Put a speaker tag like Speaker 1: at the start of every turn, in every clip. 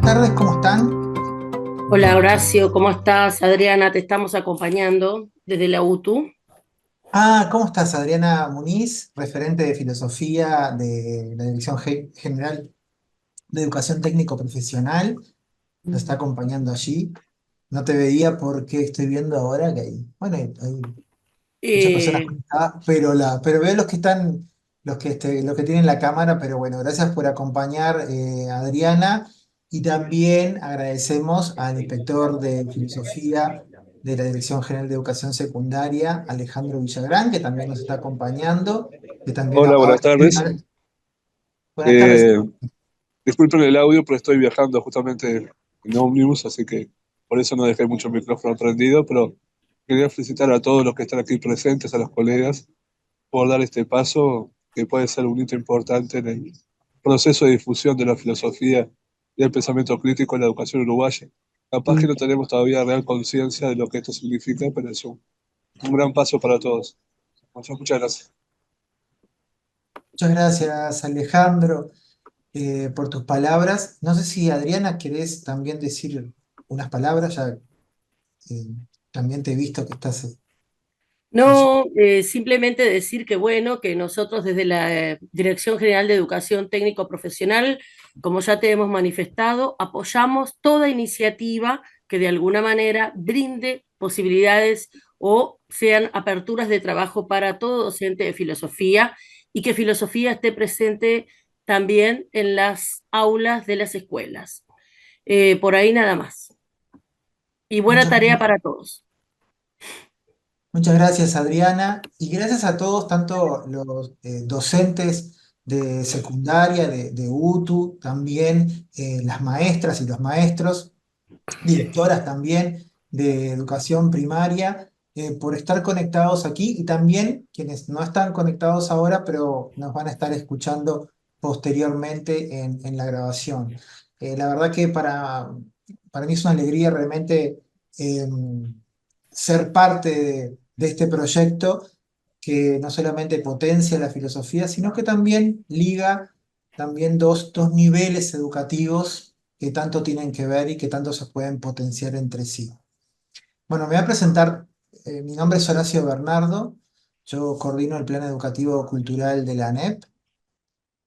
Speaker 1: tardes, ¿cómo están?
Speaker 2: Hola Horacio, ¿cómo estás? Adriana, te estamos acompañando desde la UTU.
Speaker 1: ¿Cómo estás? Adriana Muniz, referente de filosofía de la Dirección General de Educación Técnico Profesional, nos está acompañando allí. No te veía porque estoy viendo ahora que hay muchas personas
Speaker 2: Eh,
Speaker 1: conectadas, pero veo los que están, los que tienen la cámara, pero bueno, gracias por acompañar, Adriana, y también agradecemos al inspector de filosofía de la Dirección General de Educación Secundaria, Alejandro Villagrán, que también nos está acompañando, que también
Speaker 3: Hola, buenas tardes.
Speaker 1: buenas tardes.
Speaker 3: Eh, Disculpen el audio, pero estoy viajando justamente en ómnibus, así que por eso no dejé mucho el micrófono prendido, pero quería felicitar a todos los que están aquí presentes, a los colegas, por dar este paso que puede ser un hito importante en el proceso de difusión de la filosofía y el pensamiento crítico en la educación uruguaya. Capaz que no tenemos todavía real conciencia de lo que esto significa, pero es un gran paso para todos. Muchas gracias.
Speaker 1: Muchas gracias, Alejandro, por tus palabras. No sé si Adriana querés también decir unas palabras, ya eh, también te he visto que estás allí.
Speaker 2: no, simplemente decir que bueno, que nosotros desde la Dirección General de Educación Técnico Profesional, como ya te hemos manifestado, apoyamos toda iniciativa que de alguna manera brinde posibilidades o sean aperturas de trabajo para todo docente de filosofía y que filosofía esté presente también en las aulas de las escuelas. Por ahí nada más. Y buena
Speaker 1: Muchas
Speaker 2: tarea para todos.
Speaker 1: Muchas gracias, Adriana, y gracias a todos, tanto los docentes de secundaria, de UTU, también las maestras y los maestros, directoras también de educación primaria, por estar conectados aquí y también quienes no están conectados ahora, pero nos van a estar escuchando posteriormente en la grabación. La verdad que para mí es una alegría realmente ser parte de este proyecto que no solamente potencia la filosofía, sino que también liga también dos niveles educativos que tanto tienen que ver y que tanto se pueden potenciar entre sí. Bueno, me voy a presentar. Mi nombre es Horacio Bernardo, yo coordino el Plan Educativo Cultural de la ANEP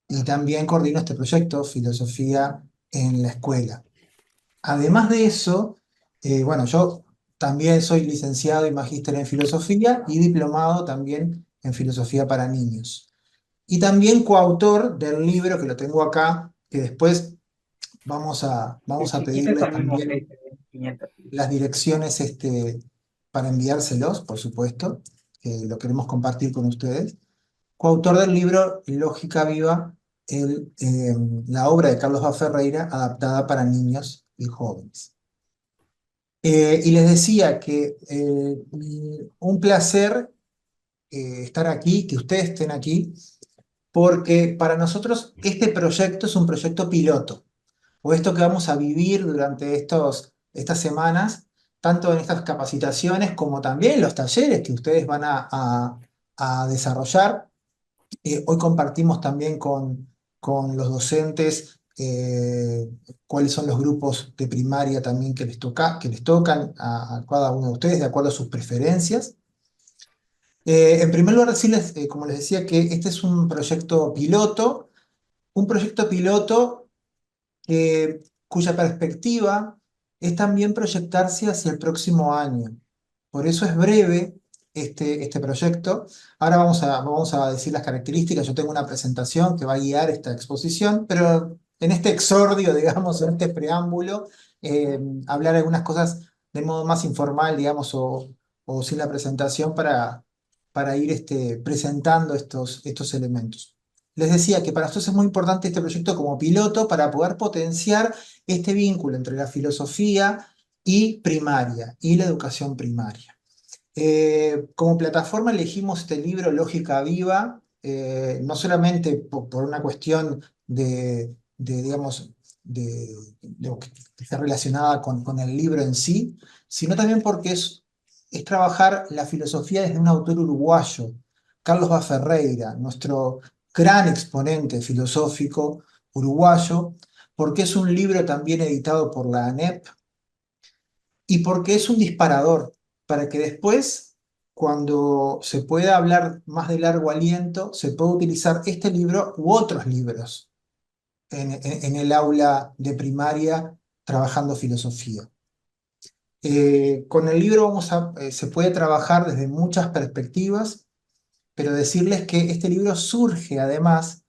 Speaker 1: y también coordino este proyecto, Filosofía en la Escuela. Además de eso, bueno, yo también soy licenciado y magíster en filosofía y diplomado también en filosofía para niños. Y también coautor del libro que lo tengo acá, que después vamos a pedirles también las direcciones para enviárselos, por supuesto, que lo queremos compartir con ustedes. Coautor del libro Lógica Viva, la obra de Carlos A. Ferreira, adaptada para niños y jóvenes. Y les decía que un placer estar aquí, que ustedes estén aquí, porque para nosotros este proyecto es un proyecto piloto, o esto que vamos a vivir durante estas semanas, tanto en estas capacitaciones como también en los talleres que ustedes van a desarrollar. Hoy compartimos también con los docentes cuáles son los grupos de primaria también que les tocan a cada uno de ustedes de acuerdo a sus preferencias. En primer lugar, decirles, como les decía, que este es un proyecto piloto cuya perspectiva es también proyectarse hacia el próximo año. Por eso es breve este proyecto. Ahora vamos a decir las características. Yo tengo una presentación que va a guiar esta exposición, pero en este exordio, digamos, en este preámbulo, hablar algunas cosas de modo más informal, digamos, o sin la presentación para ir presentando estos elementos. Les decía que para nosotros es muy importante este proyecto como piloto para poder potenciar este vínculo entre la filosofía y primaria y la educación primaria. Como plataforma elegimos este libro Lógica Viva, no solamente por una cuestión digamos, que está relacionada con el libro en sí, sino también porque es trabajar la filosofía desde un autor uruguayo, Carlos Bá Ferreira, nuestro gran exponente filosófico uruguayo, porque es un libro también editado por la ANEP y porque es un disparador para que después, cuando se pueda hablar más de largo aliento, se pueda utilizar este libro u otros libros en el aula de primaria trabajando filosofía. Con el libro se puede trabajar desde muchas perspectivas, pero decirles que este libro surge además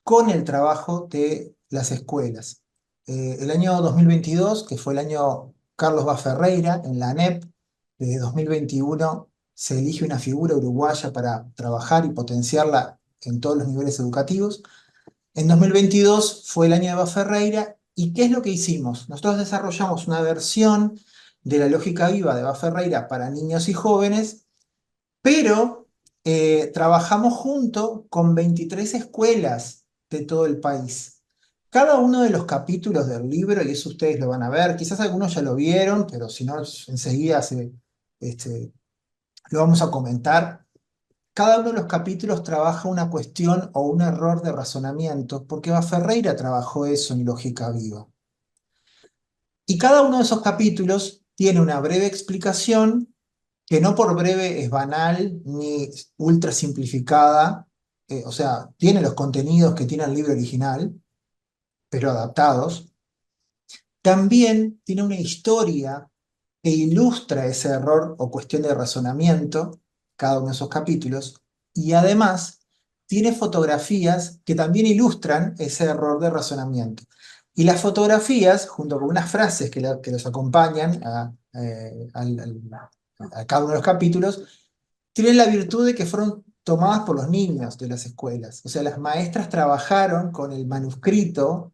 Speaker 1: con el trabajo de las escuelas. El año 2022, que fue el año Carlos Baferreira en la ANEP, desde 2021 se elige una figura uruguaya para trabajar y potenciarla en todos los niveles educativos. En 2022 fue el año de Baferreira, ¿y qué es lo que hicimos? Nosotros desarrollamos una versión de la lógica viva de Baferreira para niños y jóvenes, pero trabajamos junto con 23 escuelas de todo el país. Cada uno de los capítulos del libro, y eso ustedes lo van a ver, quizás algunos ya lo vieron, pero si no, enseguida lo vamos a comentar. Cada uno de los capítulos trabaja una cuestión o un error de razonamiento, porque Ferreira trabajó eso en Lógica Viva. Y cada uno de esos capítulos tiene una breve explicación, que no por breve es banal ni ultra simplificada, o sea, tiene los contenidos que tiene el libro original, pero adaptados. También tiene una historia que ilustra ese error o cuestión de razonamiento, cada uno de esos capítulos, y además tiene fotografías que también ilustran ese error de razonamiento. Y las fotografías, junto con unas frases que los acompañan a cada uno de los capítulos, tienen la virtud de que fueron tomadas por los niños de las escuelas. O sea, las maestras trabajaron con el manuscrito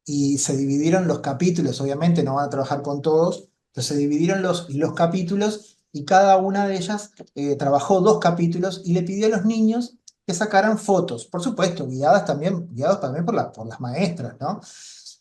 Speaker 1: y se dividieron los capítulos, obviamente no van a trabajar con todos, pero se dividieron los capítulos y cada una de ellas trabajó 2 capítulos y le pidió a los niños que sacaran fotos, por supuesto, guiados también por las maestras, ¿no?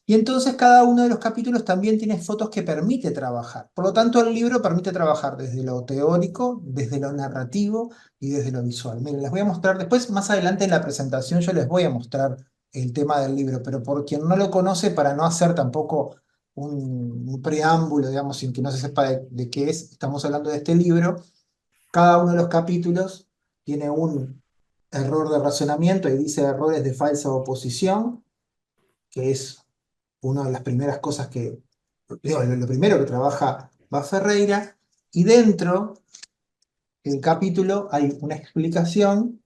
Speaker 1: Y entonces cada uno de los capítulos también tiene fotos que permite trabajar. Por lo tanto, el libro permite trabajar desde lo teórico, desde lo narrativo y desde lo visual. Miren, les voy a mostrar después, más adelante en la presentación, yo les voy a mostrar el tema del libro, pero por quien no lo conoce, para no hacer tampoco un preámbulo, digamos, sin que no se sepa de qué es, estamos hablando de este libro. Cada uno de los capítulos tiene un error de razonamiento y dice errores de falsa oposición, que es una de las primeras cosas digo, lo primero que trabaja Ferreira, y dentro del capítulo hay una explicación,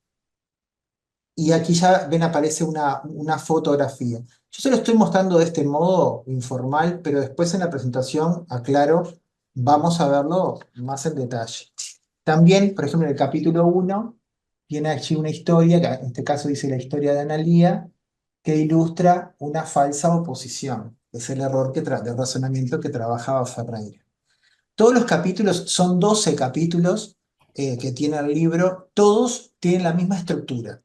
Speaker 1: y aquí ya ven aparece una fotografía. Yo se lo estoy mostrando de este modo informal, pero después en la presentación, aclaro, vamos a verlo más en detalle. También, por ejemplo, en el capítulo 1 tiene aquí una historia, que en este caso dice la historia de Analía, que ilustra una falsa oposición. Es el error de razonamiento que trabajaba Ferreira. Todos los capítulos, son 12 capítulos que tiene el libro, todos tienen la misma estructura.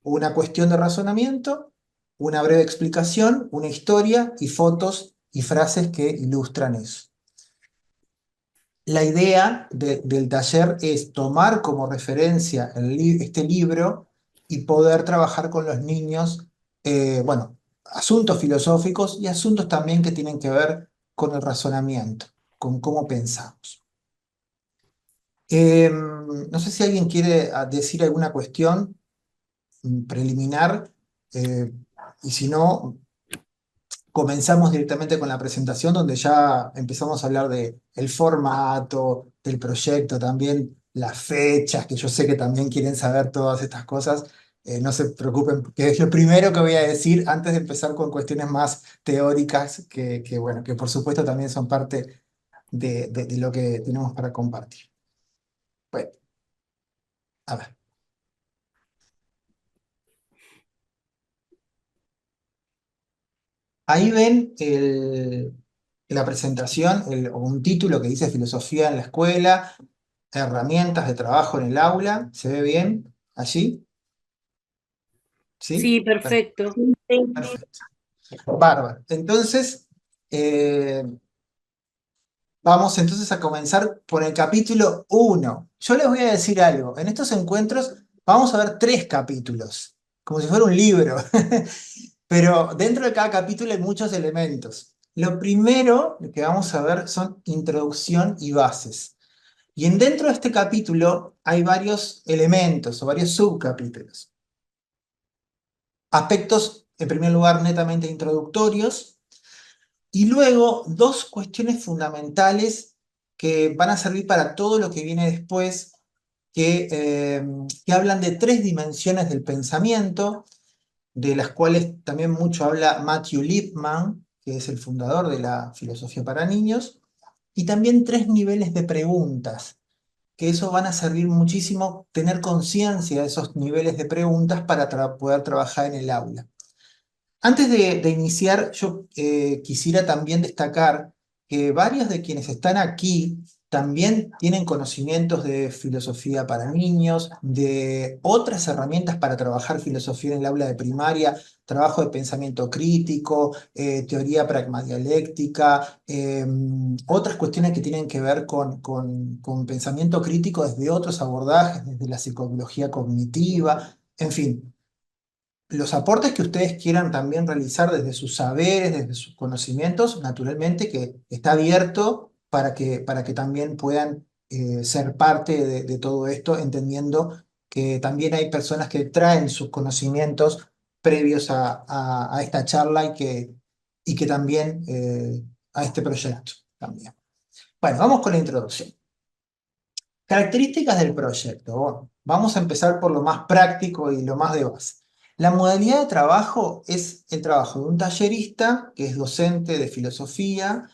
Speaker 1: Una cuestión de razonamiento, una breve explicación, una historia y fotos y frases que ilustran eso. La idea del taller es tomar como referencia este libro y poder trabajar con los niños, bueno, asuntos filosóficos y asuntos también que tienen que ver con el razonamiento, con cómo pensamos. No sé si alguien quiere decir alguna cuestión preliminar, eh, y si no, comenzamos directamente con la presentación donde ya empezamos a hablar del formato, del proyecto, también las fechas, que yo sé que también quieren saber todas estas cosas. No se preocupen, que es lo primero que voy a decir antes de empezar con cuestiones más teóricas, bueno, que por supuesto también son parte de lo que tenemos para compartir. Bueno, a ver. Ahí ven la presentación, un título que dice Filosofía en la escuela, herramientas de trabajo en el aula. ¿Se ve bien allí? ¿Sí?
Speaker 2: Sí, perfecto.
Speaker 1: Perfecto. Bárbaro. Entonces, vamos entonces a comenzar por el capítulo 1. Yo les voy a decir algo. En estos encuentros vamos a ver 3 capítulos, como si fuera un libro. Pero dentro de cada capítulo hay muchos elementos. Lo primero que vamos a ver son introducción y bases. Y dentro de este capítulo hay varios elementos o varios subcapítulos. Aspectos, en primer lugar, netamente introductorios, y luego dos cuestiones fundamentales que van a servir para todo lo que viene después, que hablan de tres dimensiones del pensamiento, de las cuales también mucho habla Matthew Lipman, que es el fundador de la filosofía para niños, y también tres niveles de preguntas, que eso van a servir muchísimo tener conciencia de esos niveles de preguntas para poder trabajar en el aula. Antes de iniciar, yo quisiera también destacar que varios de quienes están aquí también tienen conocimientos de filosofía para niños, de otras herramientas para trabajar filosofía en el aula de primaria, trabajo de pensamiento crítico, teoría pragmadialéctica, otras cuestiones que tienen que ver con pensamiento crítico desde otros abordajes, desde la psicología cognitiva, en fin, los aportes que ustedes quieran también realizar desde sus saberes, desde sus conocimientos, naturalmente que está abierto para que también puedan ser parte de todo esto, entendiendo que también hay personas que traen sus conocimientos previos a esta charla y que también a este proyecto también. Bueno, vamos con la introducción. Características del proyecto. Bueno, vamos a empezar por lo más práctico y lo más de base. La modalidad de trabajo es el trabajo de un tallerista, que es docente de filosofía,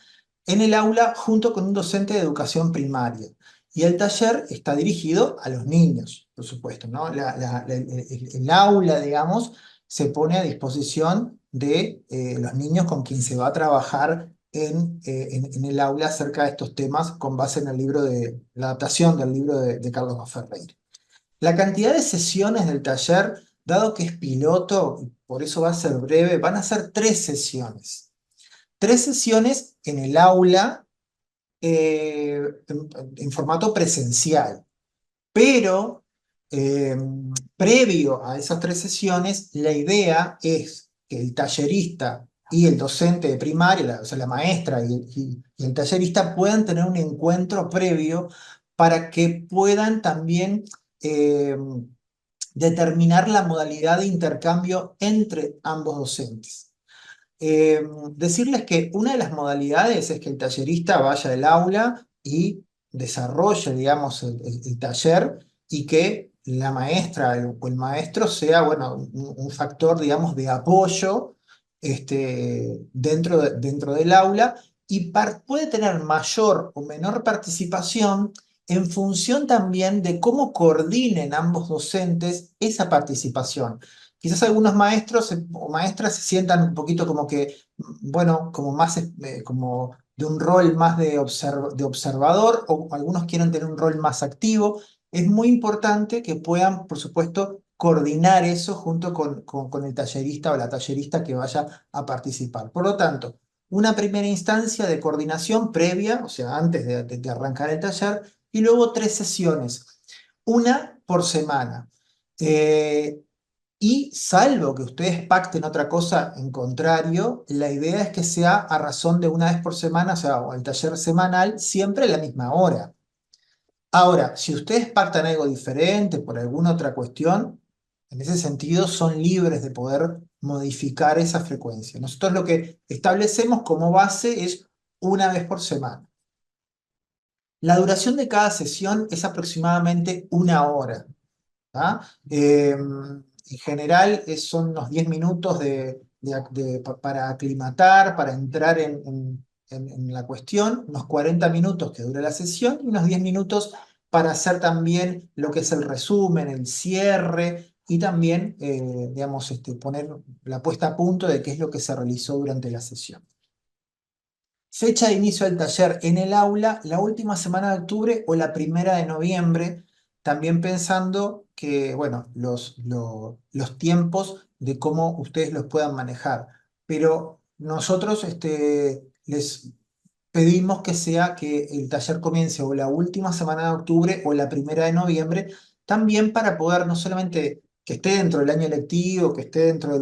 Speaker 1: en el aula junto con un docente de educación primaria. Y el taller está dirigido a los niños, por supuesto, ¿no? El aula, digamos, se pone a disposición de los niños con quien se va a trabajar en el aula acerca de estos temas con base en el libro de la adaptación del libro de Carlos Ferreira. La cantidad de sesiones del taller, dado que es piloto, y por eso va a ser breve, van a ser 3 sesiones. 3 sesiones en el aula en formato presencial, pero eh, previo a esas 3 sesiones, la idea es que el tallerista y el docente de primaria, o sea, la maestra y el tallerista puedan tener un encuentro previo para que puedan también eh, determinar la modalidad de intercambio entre ambos docentes. Decirles que una de las modalidades es que el tallerista vaya al aula y desarrolle, digamos, el taller y que la maestra o el maestro sea, bueno, un factor, digamos, de apoyo dentro del aula y puede tener mayor o menor participación en función también de cómo coordinen ambos docentes esa participación. Quizás algunos maestros o maestras se sientan un poquito como que, bueno, como más como de un rol más de observador, o algunos quieren tener un rol más activo. Es muy importante que puedan, por supuesto, coordinar eso junto con el tallerista o la tallerista que vaya a participar. Por lo tanto, una primera instancia de coordinación previa, o sea, antes de arrancar el taller, y luego 3 sesiones, una por semana. Y salvo que ustedes pacten otra cosa en contrario, la idea es que sea a razón de una vez por semana, o sea, o el taller semanal, siempre a la misma hora. Ahora, si ustedes pactan algo diferente por alguna otra cuestión, en ese sentido son libres de poder modificar esa frecuencia. Nosotros lo que establecemos como base es una vez por semana. La duración de cada sesión es aproximadamente 1 hora. ¿Ah? En general son unos 10 minutos para aclimatar, para entrar en la cuestión, unos 40 minutos que dura la sesión y unos 10 minutos para hacer también lo que es el resumen, el cierre y también, digamos, poner la puesta a punto de qué es lo que se realizó durante la sesión. Fecha de inicio del taller en el aula, la última semana de octubre o la primera de noviembre, también pensando que, bueno, los tiempos de cómo ustedes los puedan manejar. Pero nosotros les pedimos que sea que el taller comience o la última semana de octubre o la primera de noviembre, también para poder no solamente que esté dentro del año lectivo, que esté dentro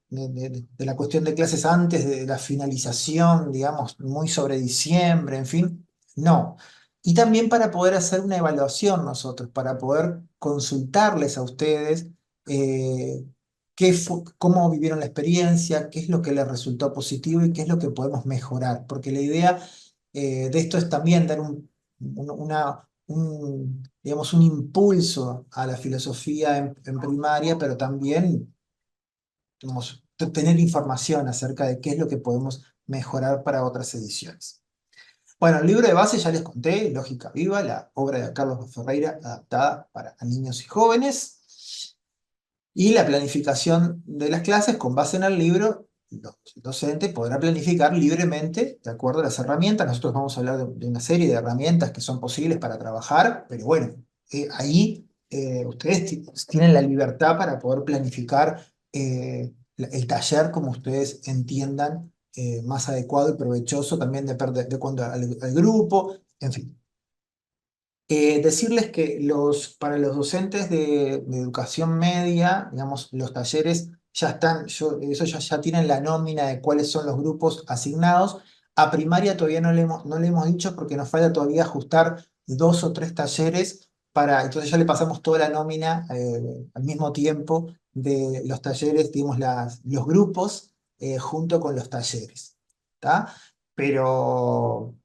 Speaker 1: de la cuestión de clases antes de la finalización, digamos, muy sobre diciembre, en fin, no. Y también para poder hacer una evaluación nosotros, para poder consultarles a ustedes eh, cómo vivieron la experiencia, qué es lo que les resultó positivo y qué es lo que podemos mejorar. Porque la idea de esto es también dar digamos, un impulso a la filosofía en primaria, pero también digamos, tener información acerca de qué es lo que podemos mejorar para otras ediciones. Bueno, el libro de base ya les conté, Lógica Viva, la obra de Carlos Ferreira adaptada para niños y jóvenes. Y la planificación de las clases con base en el libro, el docente podrá planificar libremente de acuerdo a las herramientas. Nosotros vamos a hablar de una serie de herramientas que son posibles para trabajar, pero bueno, ahí ustedes tienen la libertad para poder planificar el taller como ustedes entiendan más adecuado y provechoso, también de acuerdo al grupo, en fin. Decirles que para los docentes de educación media, digamos, los talleres ya están, eso ya tienen la nómina de cuáles son los grupos asignados. A primaria todavía no le hemos dicho porque nos falta todavía ajustar 2 o 3 talleres entonces ya le pasamos toda la nómina al mismo tiempo de los talleres, digamos, los grupos junto con los talleres. ¿Tá? Pero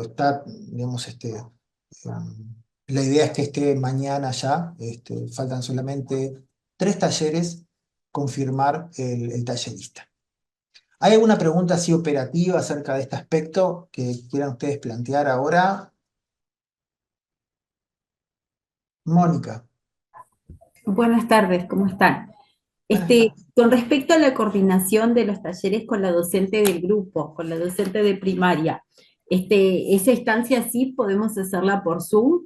Speaker 1: está, digamos, la idea es que esté mañana ya, faltan solamente 3 talleres, confirmar el tallerista. ¿Hay alguna pregunta así operativa acerca de este aspecto que quieran ustedes plantear ahora? Mónica,
Speaker 4: Buenas tardes, ¿cómo están?
Speaker 1: buenas tardes.
Speaker 4: Con respecto a la coordinación de los talleres con la docente del grupo, con la docente de primaria, esa instancia sí podemos hacerla por Zoom,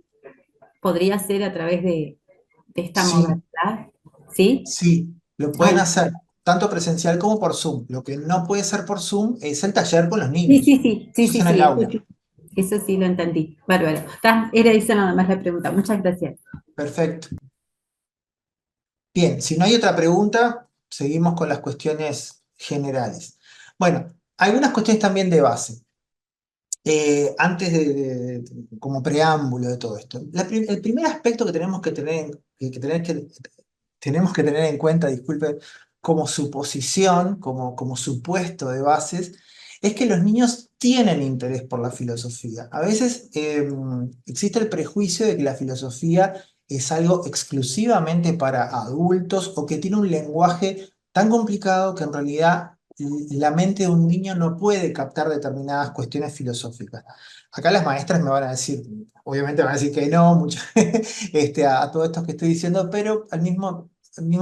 Speaker 4: podría ser a través de esta
Speaker 1: Sí,
Speaker 4: modalidad, ¿sí?
Speaker 1: sí, lo pueden
Speaker 4: Ay,
Speaker 1: hacer tanto presencial como por Zoom. Lo que no puede ser por Zoom es el taller con los
Speaker 4: sí,
Speaker 1: niños.
Speaker 4: sí, sí, sí,
Speaker 1: Eso es
Speaker 4: sí,
Speaker 1: en el
Speaker 4: sí,
Speaker 1: aula.
Speaker 4: eso sí lo entendí. Bárbaro. Era esa nada más la pregunta. Muchas gracias.
Speaker 1: Perfecto. Bien, si no hay otra pregunta, seguimos con las cuestiones generales. Bueno, algunas cuestiones también de base. Antes como preámbulo de todo esto. El primer aspecto que tenemos que tener en cuenta, disculpe, como suposición, como supuesto de bases, es que los niños tienen interés por la filosofía. A veces existe el prejuicio de que la filosofía es algo exclusivamente para adultos o que tiene un lenguaje tan complicado que en realidad la mente de un niño no puede captar determinadas cuestiones filosóficas. Acá las maestras me van a decir, obviamente van a decir que no, a todo esto que estoy diciendo, pero al mismo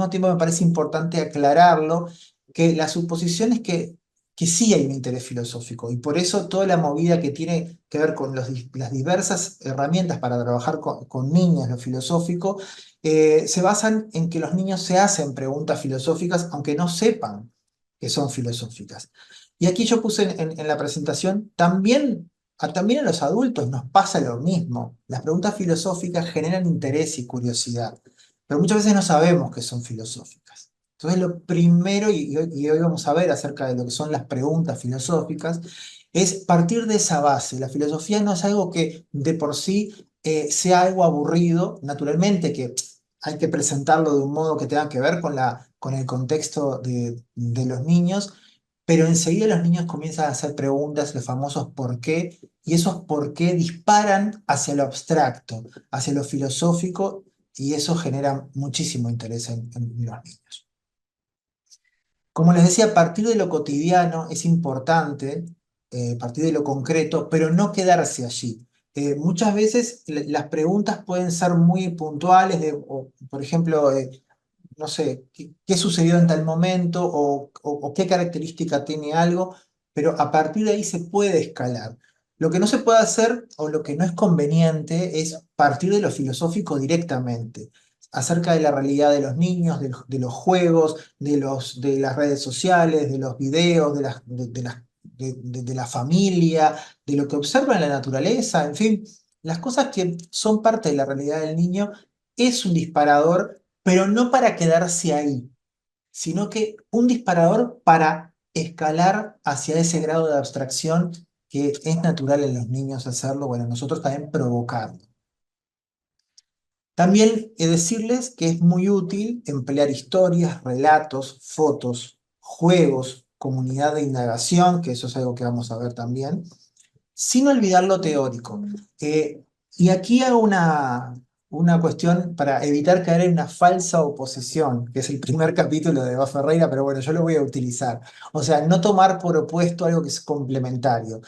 Speaker 1: tiempo me parece importante aclararlo, que la suposición es que sí hay un interés filosófico y por eso toda la movida que tiene que ver con las diversas herramientas para trabajar con niños, lo filosófico, se basan en que los niños se hacen preguntas filosóficas aunque no sepan que son filosóficas. Y aquí yo puse en la presentación, también a los adultos nos pasa lo mismo. Las preguntas filosóficas generan interés y curiosidad, pero muchas veces no sabemos que son filosóficas. Entonces lo primero, y hoy vamos a ver acerca de lo que son las preguntas filosóficas, es partir de esa base. La filosofía no es algo que de por sí sea algo aburrido, naturalmente que hay que presentarlo de un modo que tenga que ver con el contexto de los niños, pero enseguida los niños comienzan a hacer preguntas, los famosos por qué, y esos por qué disparan hacia lo abstracto, hacia lo filosófico, y eso genera muchísimo interés en los niños. Como les decía, partir de lo cotidiano es importante, partir de lo concreto, pero no quedarse allí. Muchas veces las preguntas pueden ser muy puntuales, por ejemplo, no sé, qué sucedió en tal momento o qué característica tiene algo, pero a partir de ahí se puede escalar. Lo que no se puede hacer o lo que no es conveniente es partir de lo filosófico directamente, acerca de la realidad de los niños, de los juegos, de las redes sociales, de los videos, de la familia, de lo que observa en la naturaleza, en fin, las cosas que son parte de la realidad del niño es un disparador pero no para quedarse ahí. sino que un disparador para escalar hacia ese grado de abstracción que es natural en los niños hacerlo, bueno, nosotros también provocarlo. También decirles que es muy útil emplear historias, relatos, fotos, juegos, comunidad de indagación, que eso es algo que vamos a ver también, sin olvidar lo teórico. Y aquí hago una cuestión para evitar caer en una falsa oposición, que es el primer capítulo de Eva Ferreira, pero bueno, yo lo voy a utilizar. O sea, no tomar por opuesto algo que es complementario.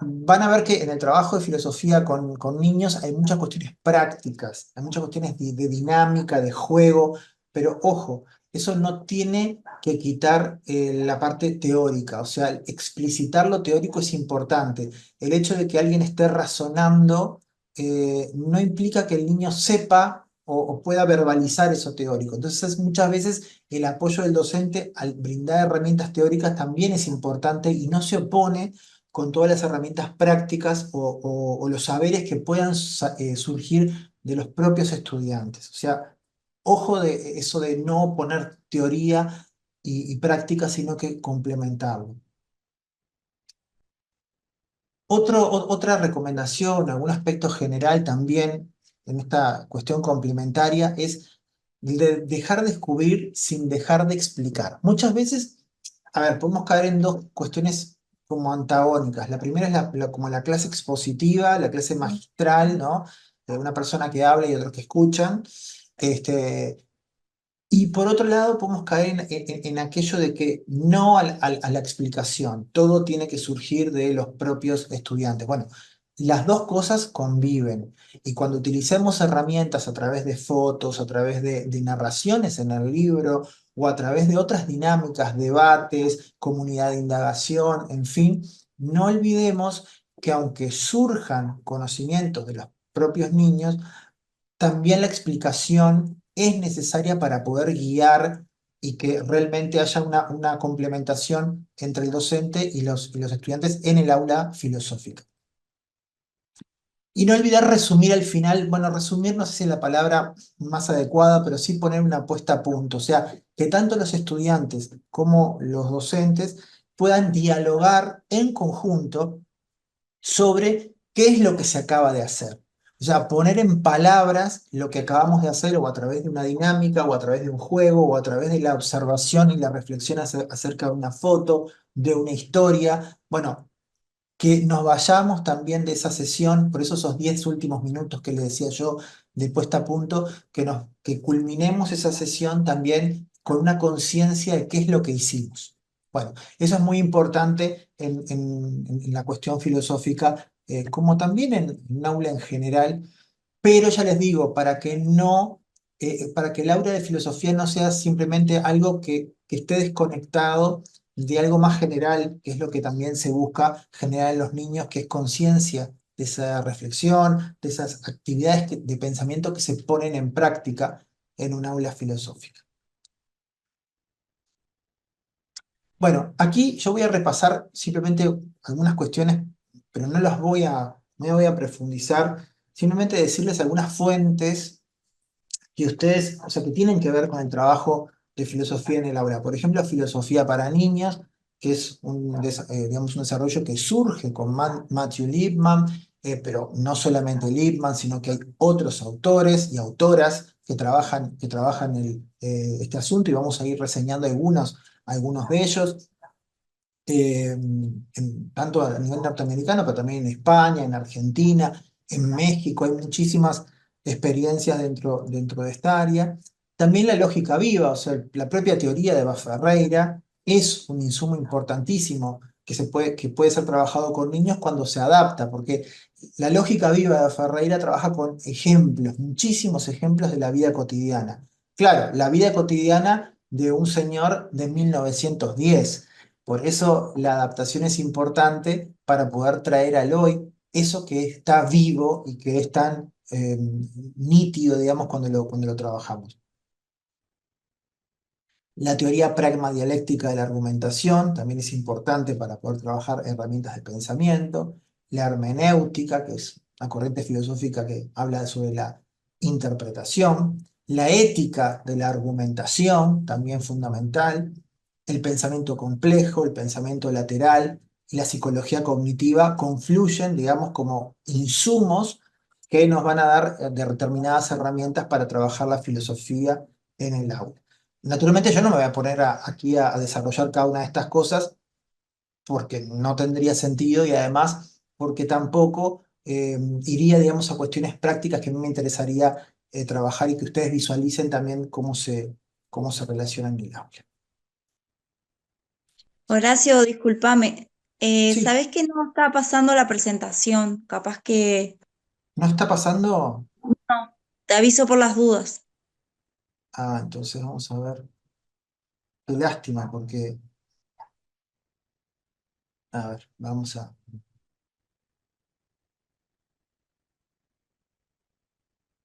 Speaker 1: Van a ver que en el trabajo de filosofía con niños hay muchas cuestiones prácticas, hay muchas cuestiones de dinámica, de juego, pero ojo, eso no tiene que quitar la parte teórica, o sea, explicitar lo teórico es importante. El hecho de que alguien esté razonando no implica que el niño sepa o pueda verbalizar eso teórico. Entonces, muchas veces el apoyo del docente al brindar herramientas teóricas también es importante y no se opone con todas las herramientas prácticas o los saberes que puedan surgir de los propios estudiantes. O sea, ojo de eso de no poner teoría y práctica, sino que complementarlo. Otra recomendación, algún aspecto general también en esta cuestión complementaria es dejar descubrir sin dejar de explicar. Muchas veces, a ver, podemos caer en dos cuestiones como antagónicas. La primera es como la clase expositiva, la clase magistral, ¿no? De una persona que habla y otros que escuchan. Este, y por otro lado, podemos caer en aquello de que no a la explicación, todo tiene que surgir de los propios estudiantes. Bueno, las dos cosas conviven y cuando utilicemos herramientas a través de fotos, a través de narraciones en el libro o a través de otras dinámicas, debates, comunidad de indagación, en fin, no olvidemos que aunque surjan conocimientos de los propios niños, también la explicación es necesaria para poder guiar y que realmente haya una complementación entre el docente y los estudiantes en el aula filosófica. Y no olvidar resumir al final, bueno, resumir no sé si es la palabra más adecuada, pero sí poner una puesta a punto, o sea, que tanto los estudiantes como los docentes puedan dialogar en conjunto sobre qué es lo que se acaba de hacer. O sea, poner en palabras lo que acabamos de hacer o a través de una dinámica o a través de un juego o a través de la observación y la reflexión acerca de una foto, de una historia. Bueno, que nos vayamos también de esa sesión, por eso esos 10 últimos minutos que le decía yo de puesta a punto, que culminemos esa sesión también con una conciencia de qué es lo que hicimos. Bueno, eso es muy importante en la cuestión filosófica, como también en un aula en general, pero ya les digo, para que el aula de filosofía no sea simplemente algo que esté desconectado de algo más general, que es lo que también se busca generar en los niños, que es conciencia de esa reflexión, de esas actividades de pensamiento que se ponen en práctica en un aula filosófica. Bueno, aquí yo voy a repasar simplemente algunas cuestiones, pero no voy a profundizar, simplemente decirles algunas fuentes que ustedes, o sea, que tienen que ver con el trabajo de filosofía en el aula. Por ejemplo, filosofía para niños, que es digamos, un desarrollo que surge con Matthew Lipman, pero no solamente Lipman, sino que hay otros autores y autoras que trabajan este asunto y vamos a ir reseñando algunos de ellos. Tanto a nivel norteamericano, pero también en España, en Argentina, en México, hay muchísimas experiencias dentro de esta área. También la lógica viva, o sea, la propia teoría de Ferreira es un insumo importantísimo que puede ser trabajado con niños cuando se adapta, porque la lógica viva de Ferreira trabaja con ejemplos, muchísimos ejemplos de la vida cotidiana. Claro, la vida cotidiana de un señor de 1910. Por eso la adaptación es importante para poder traer al hoy eso que está vivo y que es tan nítido, digamos, cuando lo trabajamos. La teoría pragmadialéctica de la argumentación también es importante para poder trabajar herramientas de pensamiento. La hermenéutica, que es una corriente filosófica que habla sobre la interpretación. la ética de la argumentación, también fundamental, el pensamiento complejo, el pensamiento lateral y la psicología cognitiva confluyen, digamos, como insumos que nos van a dar determinadas herramientas para trabajar la filosofía en el aula. Naturalmente yo no me voy a poner aquí a desarrollar cada una de estas cosas porque no tendría sentido y además porque tampoco iría, digamos, a cuestiones prácticas que a mí me interesaría trabajar y que ustedes visualicen también cómo se relacionan en el aula.
Speaker 5: Horacio, discúlpame.
Speaker 1: Sí,
Speaker 5: ¿Sabes que no está pasando la presentación? Capaz que...
Speaker 1: ¿no está pasando?
Speaker 5: No, te aviso por las dudas.
Speaker 1: Ah, entonces vamos a ver. Qué lástima, porque, a ver, vamos a...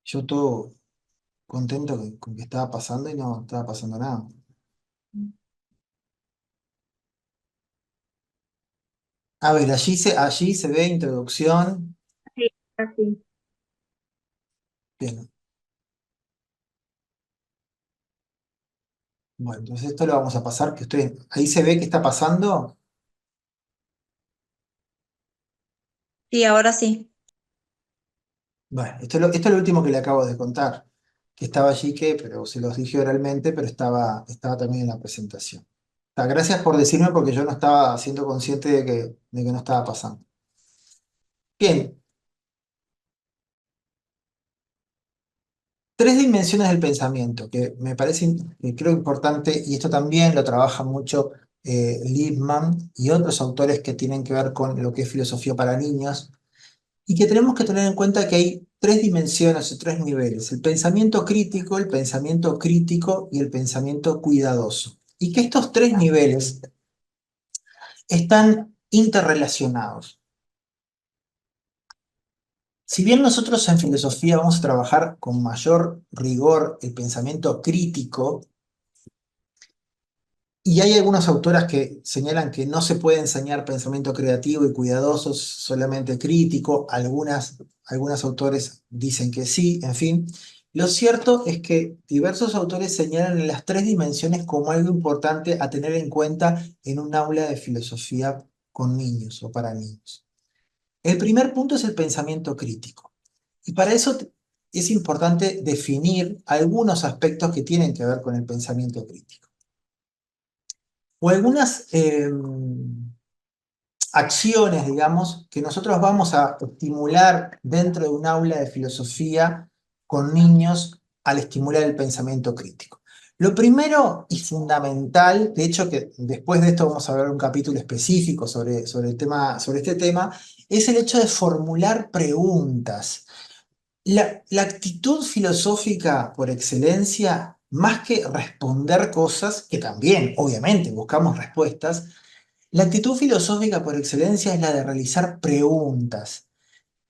Speaker 1: Yo todo contento con que estaba pasando y no estaba pasando nada. A ver, allí se ve introducción.
Speaker 5: Sí, así.
Speaker 1: Bien. Bueno, entonces esto lo vamos a pasar, que ustedes, ahí se ve que está pasando.
Speaker 5: Sí, ahora sí.
Speaker 1: Bueno, esto es lo último que le acabo de contar, que estaba allí, pero se los dije oralmente, pero estaba también en la presentación. Gracias por decirme porque yo no estaba siendo consciente de que no estaba pasando. Bien, tres dimensiones del pensamiento, que me parece, que creo importante, y esto también lo trabaja mucho Lippmann y otros autores que tienen que ver con lo que es filosofía para niños, y que tenemos que tener en cuenta que hay tres dimensiones o tres niveles: el pensamiento crítico y el pensamiento cuidadoso. Y que estos tres niveles están interrelacionados. Si bien nosotros en filosofía vamos a trabajar con mayor rigor el pensamiento crítico, y hay algunas autoras que señalan que no se puede enseñar pensamiento creativo y cuidadoso, solamente crítico. Algunos autores dicen que sí, en fin. Lo cierto es que diversos autores señalan las tres dimensiones como algo importante a tener en cuenta en un aula de filosofía con niños o para niños. El primer punto es el pensamiento crítico. Y para eso es importante definir algunos aspectos que tienen que ver con el pensamiento crítico o algunas acciones, digamos, que nosotros vamos a estimular dentro de un aula de filosofía con niños al estimular el pensamiento crítico. Lo primero y fundamental, de hecho que después de esto vamos a ver un capítulo específico sobre este tema, es el hecho de formular preguntas. La actitud filosófica por excelencia, más que responder cosas, que también, obviamente, buscamos respuestas, la actitud filosófica por excelencia es la de realizar preguntas.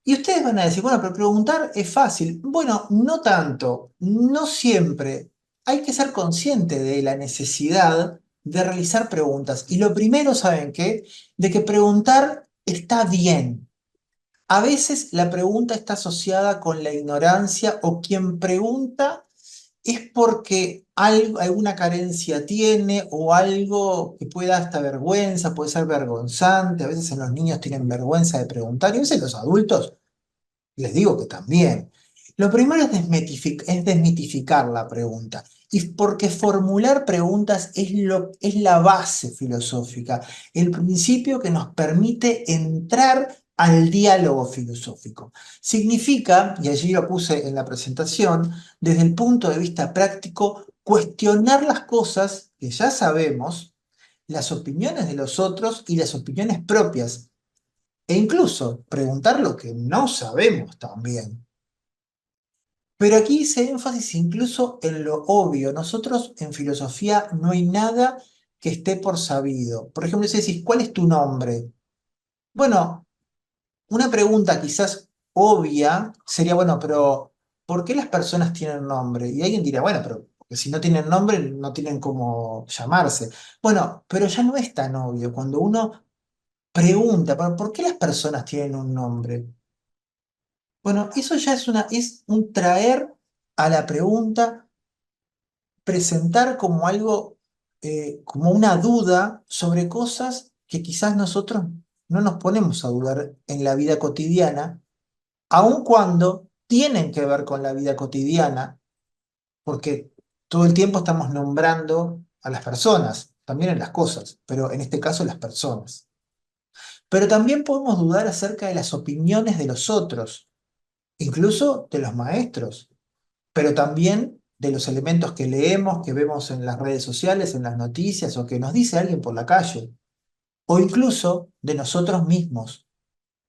Speaker 1: Y ustedes van a decir, bueno, pero preguntar es fácil. Bueno, no tanto, no siempre. Hay que ser consciente de la necesidad de realizar preguntas. Y lo primero, ¿saben qué? De que preguntar está bien. A veces la pregunta está asociada con la ignorancia o quien pregunta es porque alguna carencia tiene o algo que pueda hasta vergüenza, puede ser vergonzante. A veces en los niños tienen vergüenza de preguntar y a veces los adultos les digo que también. Lo primero es desmitificar la pregunta. Y porque formular preguntas es la base filosófica, el principio que nos permite entrar al diálogo filosófico. Significa, y allí lo puse en la presentación, desde el punto de vista práctico, cuestionar las cosas que ya sabemos, las opiniones de los otros y las opiniones propias, e incluso preguntar lo que no sabemos también. Pero aquí hice énfasis incluso en lo obvio. Nosotros en filosofía no hay nada que esté por sabido. Por ejemplo, si decís, ¿cuál es tu nombre? Bueno, una pregunta quizás obvia sería, bueno, pero ¿por qué las personas tienen nombre? Y alguien dirá, bueno, pero porque si no tienen nombre, no tienen cómo llamarse. Bueno, pero ya no es tan obvio. Cuando uno pregunta, ¿por qué las personas tienen un nombre? Bueno, eso ya es un traer a la pregunta presentar como algo, como una duda sobre cosas que quizás nosotros no nos ponemos a dudar en la vida cotidiana, aun cuando tienen que ver con la vida cotidiana, porque todo el tiempo estamos nombrando a las personas, también en las cosas, pero en este caso las personas. Pero también podemos dudar acerca de las opiniones de los otros, incluso de los maestros, pero también de los elementos que leemos, que vemos en las redes sociales, en las noticias, o que nos dice alguien por la calle, o incluso de nosotros mismos,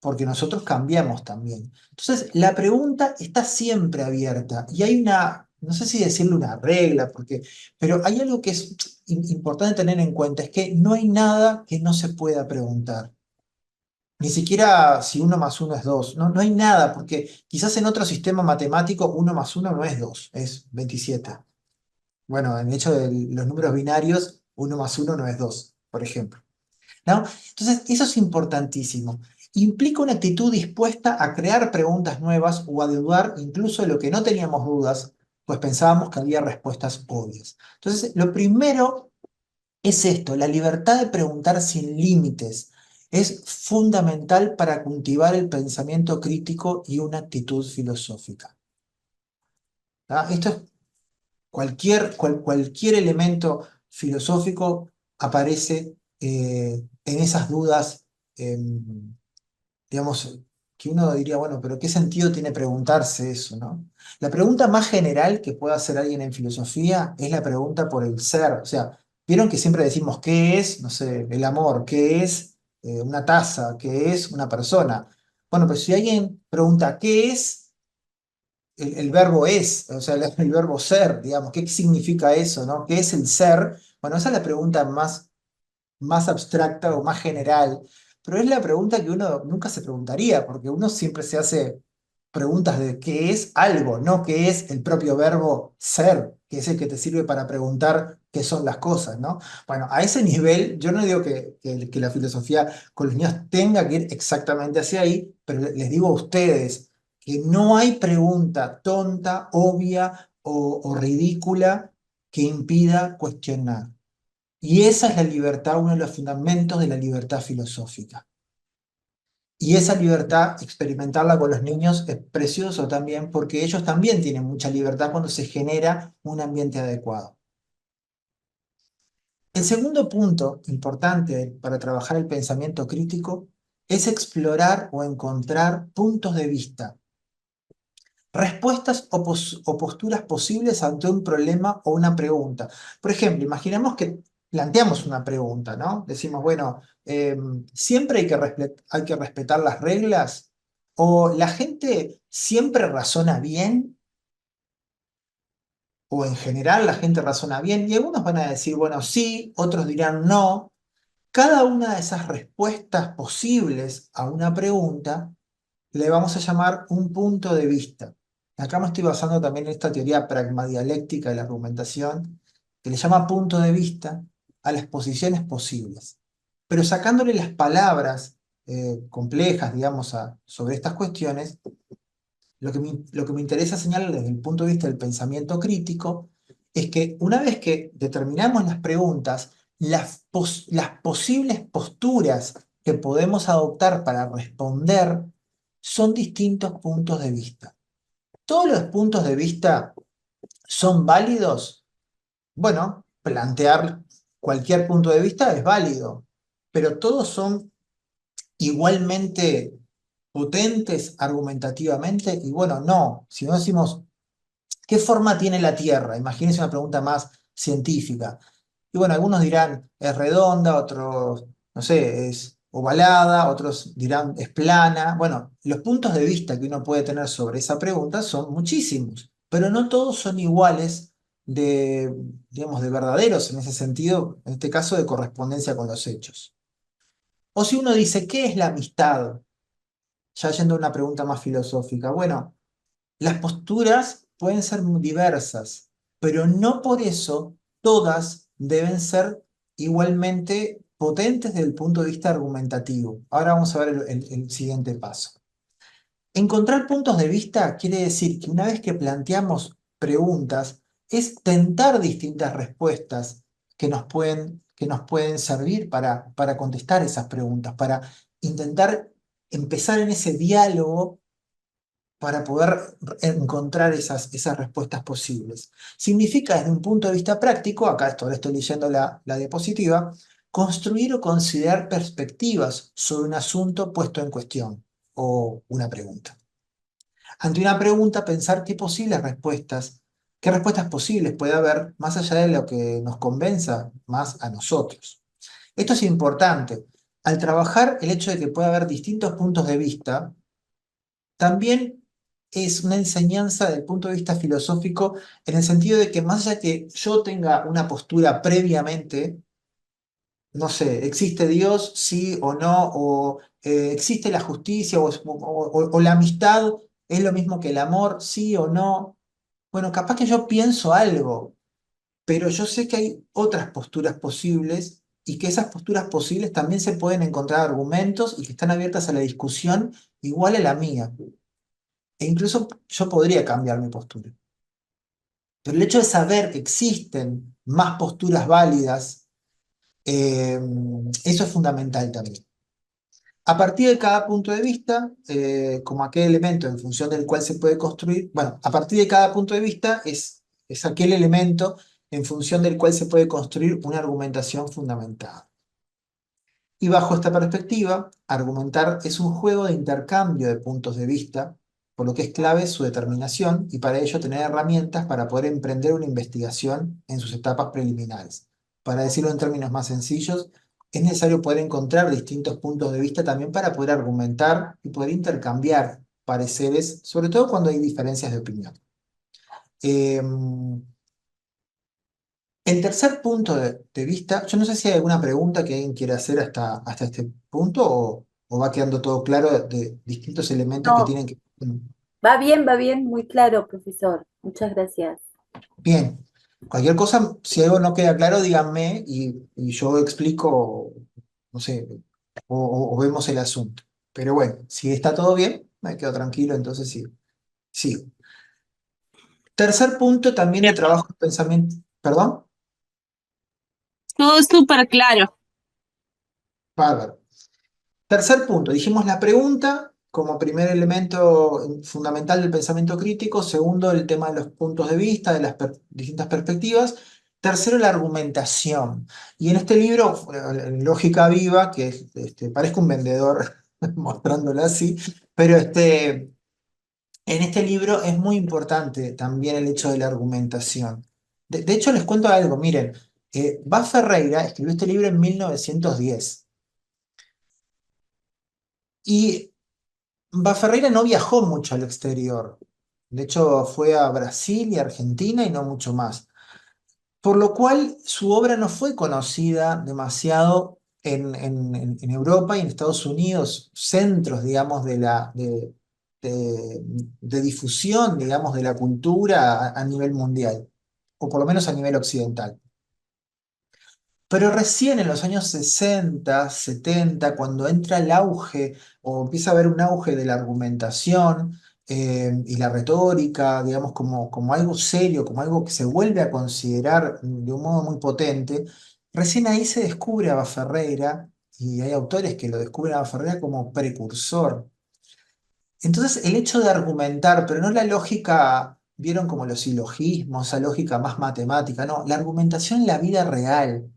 Speaker 1: porque nosotros cambiamos también. Entonces, la pregunta está siempre abierta y hay una, no sé si decirle una regla, porque, pero hay algo que es importante tener en cuenta, es que no hay nada que no se pueda preguntar. Ni siquiera si 1 más 1 es 2. No, no hay nada, porque quizás en otro sistema matemático 1 más 1 no es 2, es 27. Bueno, en el hecho de los números binarios, 1 más 1 no es 2, por ejemplo. ¿No? Entonces, eso es importantísimo. Implica una actitud dispuesta a crear preguntas nuevas o a dudar incluso de lo que no teníamos dudas, pues pensábamos que había respuestas obvias. Entonces, lo primero es esto, la libertad de preguntar sin límites. Es fundamental para cultivar el pensamiento crítico y una actitud filosófica. ¿Ah? Esto es cualquier elemento filosófico aparece en esas dudas, digamos, que uno diría, bueno, pero ¿qué sentido tiene preguntarse eso, no? La pregunta más general que puede hacer alguien en filosofía es la pregunta por el ser. O sea, vieron que siempre decimos, ¿qué es, no sé, el amor? ¿Qué es una taza? ¿Qué es una persona? Bueno, pues si alguien pregunta, ¿qué es? El verbo es, o sea, el verbo ser, digamos, ¿qué significa eso, no? ¿Qué es el ser? Bueno, esa es la pregunta más abstracta o más general, pero es la pregunta que uno nunca se preguntaría, porque uno siempre se hace preguntas de qué es algo, no qué es el propio verbo ser, que es el que te sirve para preguntar qué son las cosas, ¿no? Bueno, a ese nivel, yo no digo que la filosofía con los niños tenga que ir exactamente hacia ahí, pero les digo a ustedes que no hay pregunta tonta, obvia o ridícula que impida cuestionar. Y esa es la libertad, uno de los fundamentos de la libertad filosófica. Y esa libertad, experimentarla con los niños es precioso también porque ellos también tienen mucha libertad cuando se genera un ambiente adecuado. El segundo punto importante para trabajar el pensamiento crítico es explorar o encontrar puntos de vista, respuestas o posturas posibles ante un problema o una pregunta. Por ejemplo, imaginemos que planteamos una pregunta, ¿no? Decimos, bueno, ¿siempre hay que respetar las reglas? ¿O la gente siempre razona bien? ¿O en general la gente razona bien? Y algunos van a decir, bueno, sí, otros dirán no. Cada una de esas respuestas posibles a una pregunta le vamos a llamar un punto de vista. Acá me estoy basando también en esta teoría pragmadialéctica de la argumentación, que le llama punto de vista a las posiciones posibles. Pero sacándole las palabras complejas, digamos, sobre estas cuestiones, lo que me interesa señalar desde el punto de vista del pensamiento crítico es que una vez que determinamos las preguntas, las posibles posturas que podemos adoptar para responder son distintos puntos de vista. ¿Todos los puntos de vista son válidos? Bueno, plantear cualquier punto de vista es válido, pero todos son igualmente potentes argumentativamente. Y bueno, no, si no decimos, ¿qué forma tiene la Tierra? Imagínense una pregunta más científica. Y bueno, algunos dirán es redonda, otros, no sé, es ovalada, otros dirán es plana. Bueno, los puntos de vista que uno puede tener sobre esa pregunta son muchísimos, pero no todos son iguales de, digamos, de verdaderos en ese sentido, en este caso de correspondencia con los hechos. O si uno dice, ¿qué es la amistad? Ya yendo a una pregunta más filosófica. Bueno, las posturas pueden ser muy diversas, pero no por eso todas deben ser igualmente potentes desde el punto de vista argumentativo. Ahora vamos a ver el siguiente paso. Encontrar puntos de vista quiere decir que una vez que planteamos preguntas, es tentar distintas respuestas que nos pueden servir para contestar esas preguntas, para intentar empezar en ese diálogo para poder encontrar esas respuestas posibles. Significa, desde un punto de vista práctico, acá ahora estoy leyendo la diapositiva, construir o considerar perspectivas sobre un asunto puesto en cuestión o una pregunta. Ante una pregunta, pensar qué respuestas posibles puede haber más allá de lo que nos convenza más a nosotros. Esto es importante. Al trabajar el hecho de que pueda haber distintos puntos de vista, también es una enseñanza desde el punto de vista filosófico, en el sentido de que más allá que yo tenga una postura previamente, no sé, ¿existe Dios? Sí o no, o ¿existe la justicia o la amistad es lo mismo que el amor? Sí o no. Bueno, capaz que yo pienso algo, pero yo sé que hay otras posturas posibles y que esas posturas posibles también se pueden encontrar argumentos y que están abiertas a la discusión igual a la mía. E incluso yo podría cambiar mi postura. Pero el hecho de saber que existen más posturas válidas, eh, eso es fundamental también. A partir de cada punto de vista, como aquel elemento en función del cual se puede construir, bueno, a partir de cada punto de vista es aquel elemento en función del cual se puede construir una argumentación fundamentada. Y bajo esta perspectiva, argumentar es un juego de intercambio de puntos de vista, por lo que es clave su determinación y para ello tener herramientas para poder emprender una investigación en sus etapas preliminares. Para decirlo en términos más sencillos, es necesario poder encontrar distintos puntos de vista también para poder argumentar y poder intercambiar pareceres, sobre todo cuando hay diferencias de opinión. El tercer punto de vista, yo no sé si hay alguna pregunta que alguien quiera hacer hasta este punto o va quedando todo claro de distintos elementos que
Speaker 4: No,
Speaker 1: tienen que...
Speaker 4: va bien, muy claro, profesor. Muchas gracias.
Speaker 1: Bien, cualquier cosa, si algo no queda claro, díganme y yo explico, no sé, o vemos el asunto. Pero bueno, si está todo bien, me quedo tranquilo, entonces sí, sigo. Tercer punto también de trabajo de pensamiento, ¿perdón?
Speaker 6: Todo súper claro.
Speaker 1: Bárbaro. Tercer punto, dijimos la pregunta como primer elemento fundamental del pensamiento crítico. Segundo, el tema de los puntos de vista, de las distintas perspectivas. Tercero, la argumentación. Y en este libro, Lógica Viva, que parezco un vendedor mostrándolo así, pero en este libro es muy importante también el hecho de la argumentación. De hecho, les cuento algo, miren, Bas Ferreira escribió este libro en 1910. Y Ferreira no viajó mucho al exterior. De hecho, fue a Brasil y Argentina y no mucho más. Por lo cual, su obra no fue conocida demasiado en Europa y en Estados Unidos, centros, digamos, de, de difusión, digamos, de la cultura a nivel mundial, o por lo menos a nivel occidental. Pero recién en los años 60, 70, cuando entra el auge o empieza a haber un auge de la argumentación y la retórica, digamos, como algo serio, como algo que se vuelve a considerar de un modo muy potente, recién ahí se descubre a Baferreira y hay autores que lo descubren a Baferreira como precursor. Entonces, el hecho de argumentar, pero no la lógica, vieron como los silogismos, esa lógica más matemática, no, la argumentación en la vida real.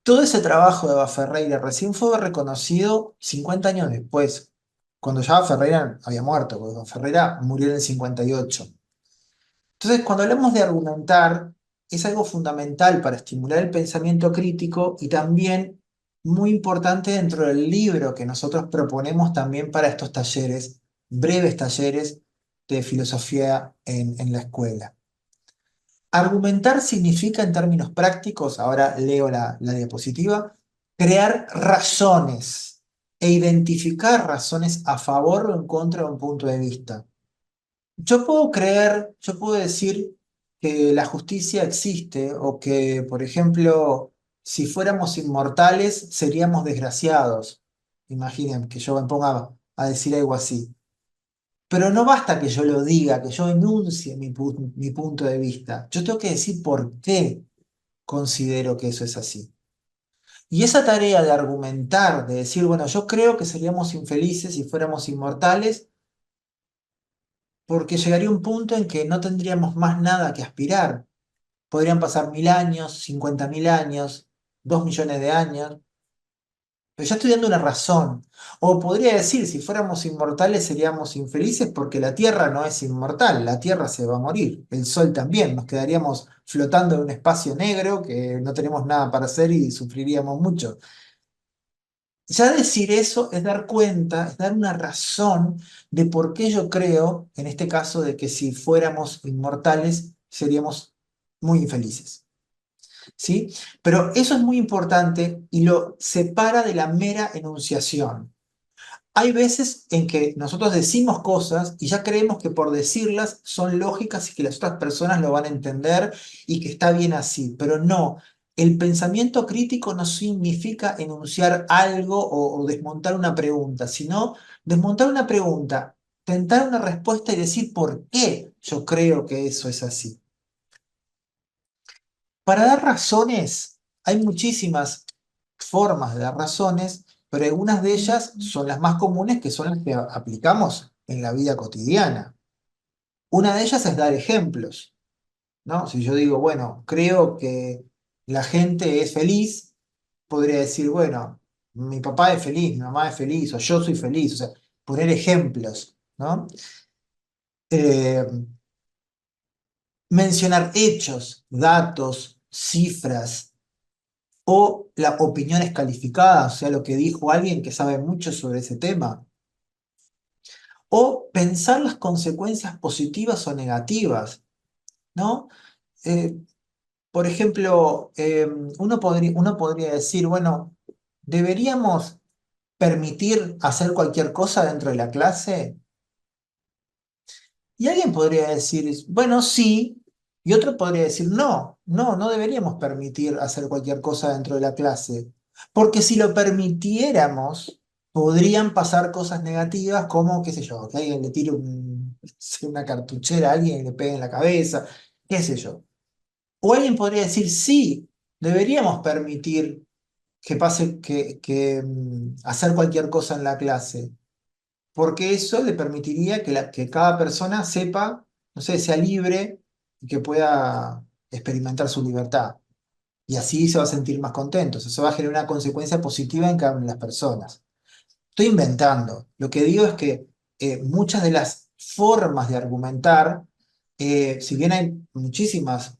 Speaker 1: Todo ese trabajo de Ferreira recién fue reconocido 50 años después, cuando ya Ferreira había muerto, porque Ferreira murió en el 58. Entonces, cuando hablamos de argumentar, es algo fundamental para estimular el pensamiento crítico y también muy importante dentro del libro que nosotros proponemos también para estos talleres, breves talleres de filosofía en la escuela. Argumentar significa, en términos prácticos, ahora leo la diapositiva, crear razones e identificar razones a favor o en contra de un punto de vista. Yo puedo decir que la justicia existe o que, por ejemplo, si fuéramos inmortales seríamos desgraciados. Imaginen que yo me ponga a decir algo así. Pero no basta que yo lo diga, que yo enuncie mi punto de vista. Yo tengo que decir por qué considero que eso es así. Y esa tarea de argumentar, de decir, bueno, yo creo que seríamos infelices si fuéramos inmortales, porque llegaría un punto en que no tendríamos más nada que aspirar. Podrían pasar 1000 años, 50.000 años, 2 millones de años, pero ya estoy dando una razón. O podría decir, si fuéramos inmortales seríamos infelices porque la Tierra no es inmortal, la Tierra se va a morir, el Sol también, nos quedaríamos flotando en un espacio negro que no tenemos nada para hacer y sufriríamos mucho. Ya decir eso es dar cuenta, es dar una razón de por qué yo creo, en este caso, de que si fuéramos inmortales seríamos muy infelices. ¿Sí? Pero eso es muy importante y lo separa de la mera enunciación. Hay veces en que nosotros decimos cosas y ya creemos que por decirlas son lógicas y que las otras personas lo van a entender y que está bien así, pero no. El pensamiento crítico no significa enunciar algo o desmontar una pregunta, sino desmontar una pregunta, tentar una respuesta y decir por qué yo creo que eso es así. Para dar razones, hay muchísimas formas de dar razones, pero algunas de ellas son las más comunes, que son las que aplicamos en la vida cotidiana. Una de ellas es dar ejemplos, ¿no? Si yo digo, bueno, creo que la gente es feliz, podría decir, bueno, mi papá es feliz, mi mamá es feliz, o yo soy feliz, o sea, poner ejemplos, ¿no? Eh, mencionar hechos, datos, cifras o las opiniones calificadas, o sea, lo que dijo alguien que sabe mucho sobre ese tema. O pensar las consecuencias positivas o negativas, ¿no? Eh, por ejemplo, uno podría decir, bueno, ¿deberíamos permitir hacer cualquier cosa dentro de la clase? Y alguien podría decir, bueno, sí, y otro podría decir, no, no, no deberíamos permitir hacer cualquier cosa dentro de la clase, porque si lo permitiéramos, podrían pasar cosas negativas como, qué sé yo, que alguien le tire una cartuchera a alguien y le pegue en la cabeza, qué sé yo. O alguien podría decir, sí, deberíamos permitir que pase, hacer cualquier cosa en la clase porque eso le permitiría que cada persona sepa, no sé, sea libre y que pueda experimentar su libertad. Y así se va a sentir más contento. Eso va a generar una consecuencia positiva en cada una de las personas. Estoy inventando. Lo que digo es que muchas de las formas de argumentar, si bien hay muchísimas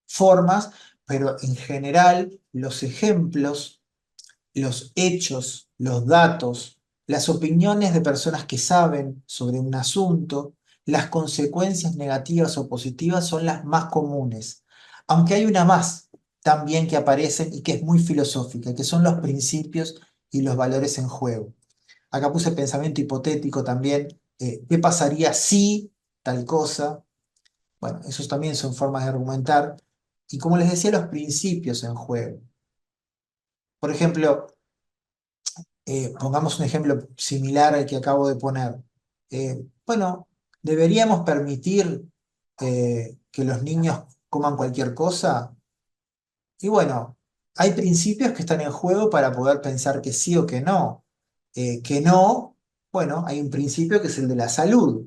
Speaker 1: formas, pero en general los ejemplos, los hechos, los datos, las opiniones de personas que saben sobre un asunto, las consecuencias negativas o positivas son las más comunes. Aunque hay una más también que aparecen y que es muy filosófica, que son los principios y los valores en juego. Acá puse pensamiento hipotético también. ¿Qué pasaría si tal cosa? Bueno, esos también son formas de argumentar. Y como les decía, los principios en juego. Por ejemplo, pongamos un ejemplo similar al que acabo de poner. Bueno, ¿deberíamos permitir que los niños coman cualquier cosa? Y bueno, hay principios que están en juego para poder pensar que sí o que no. Que no, bueno, hay un principio que es el de la salud.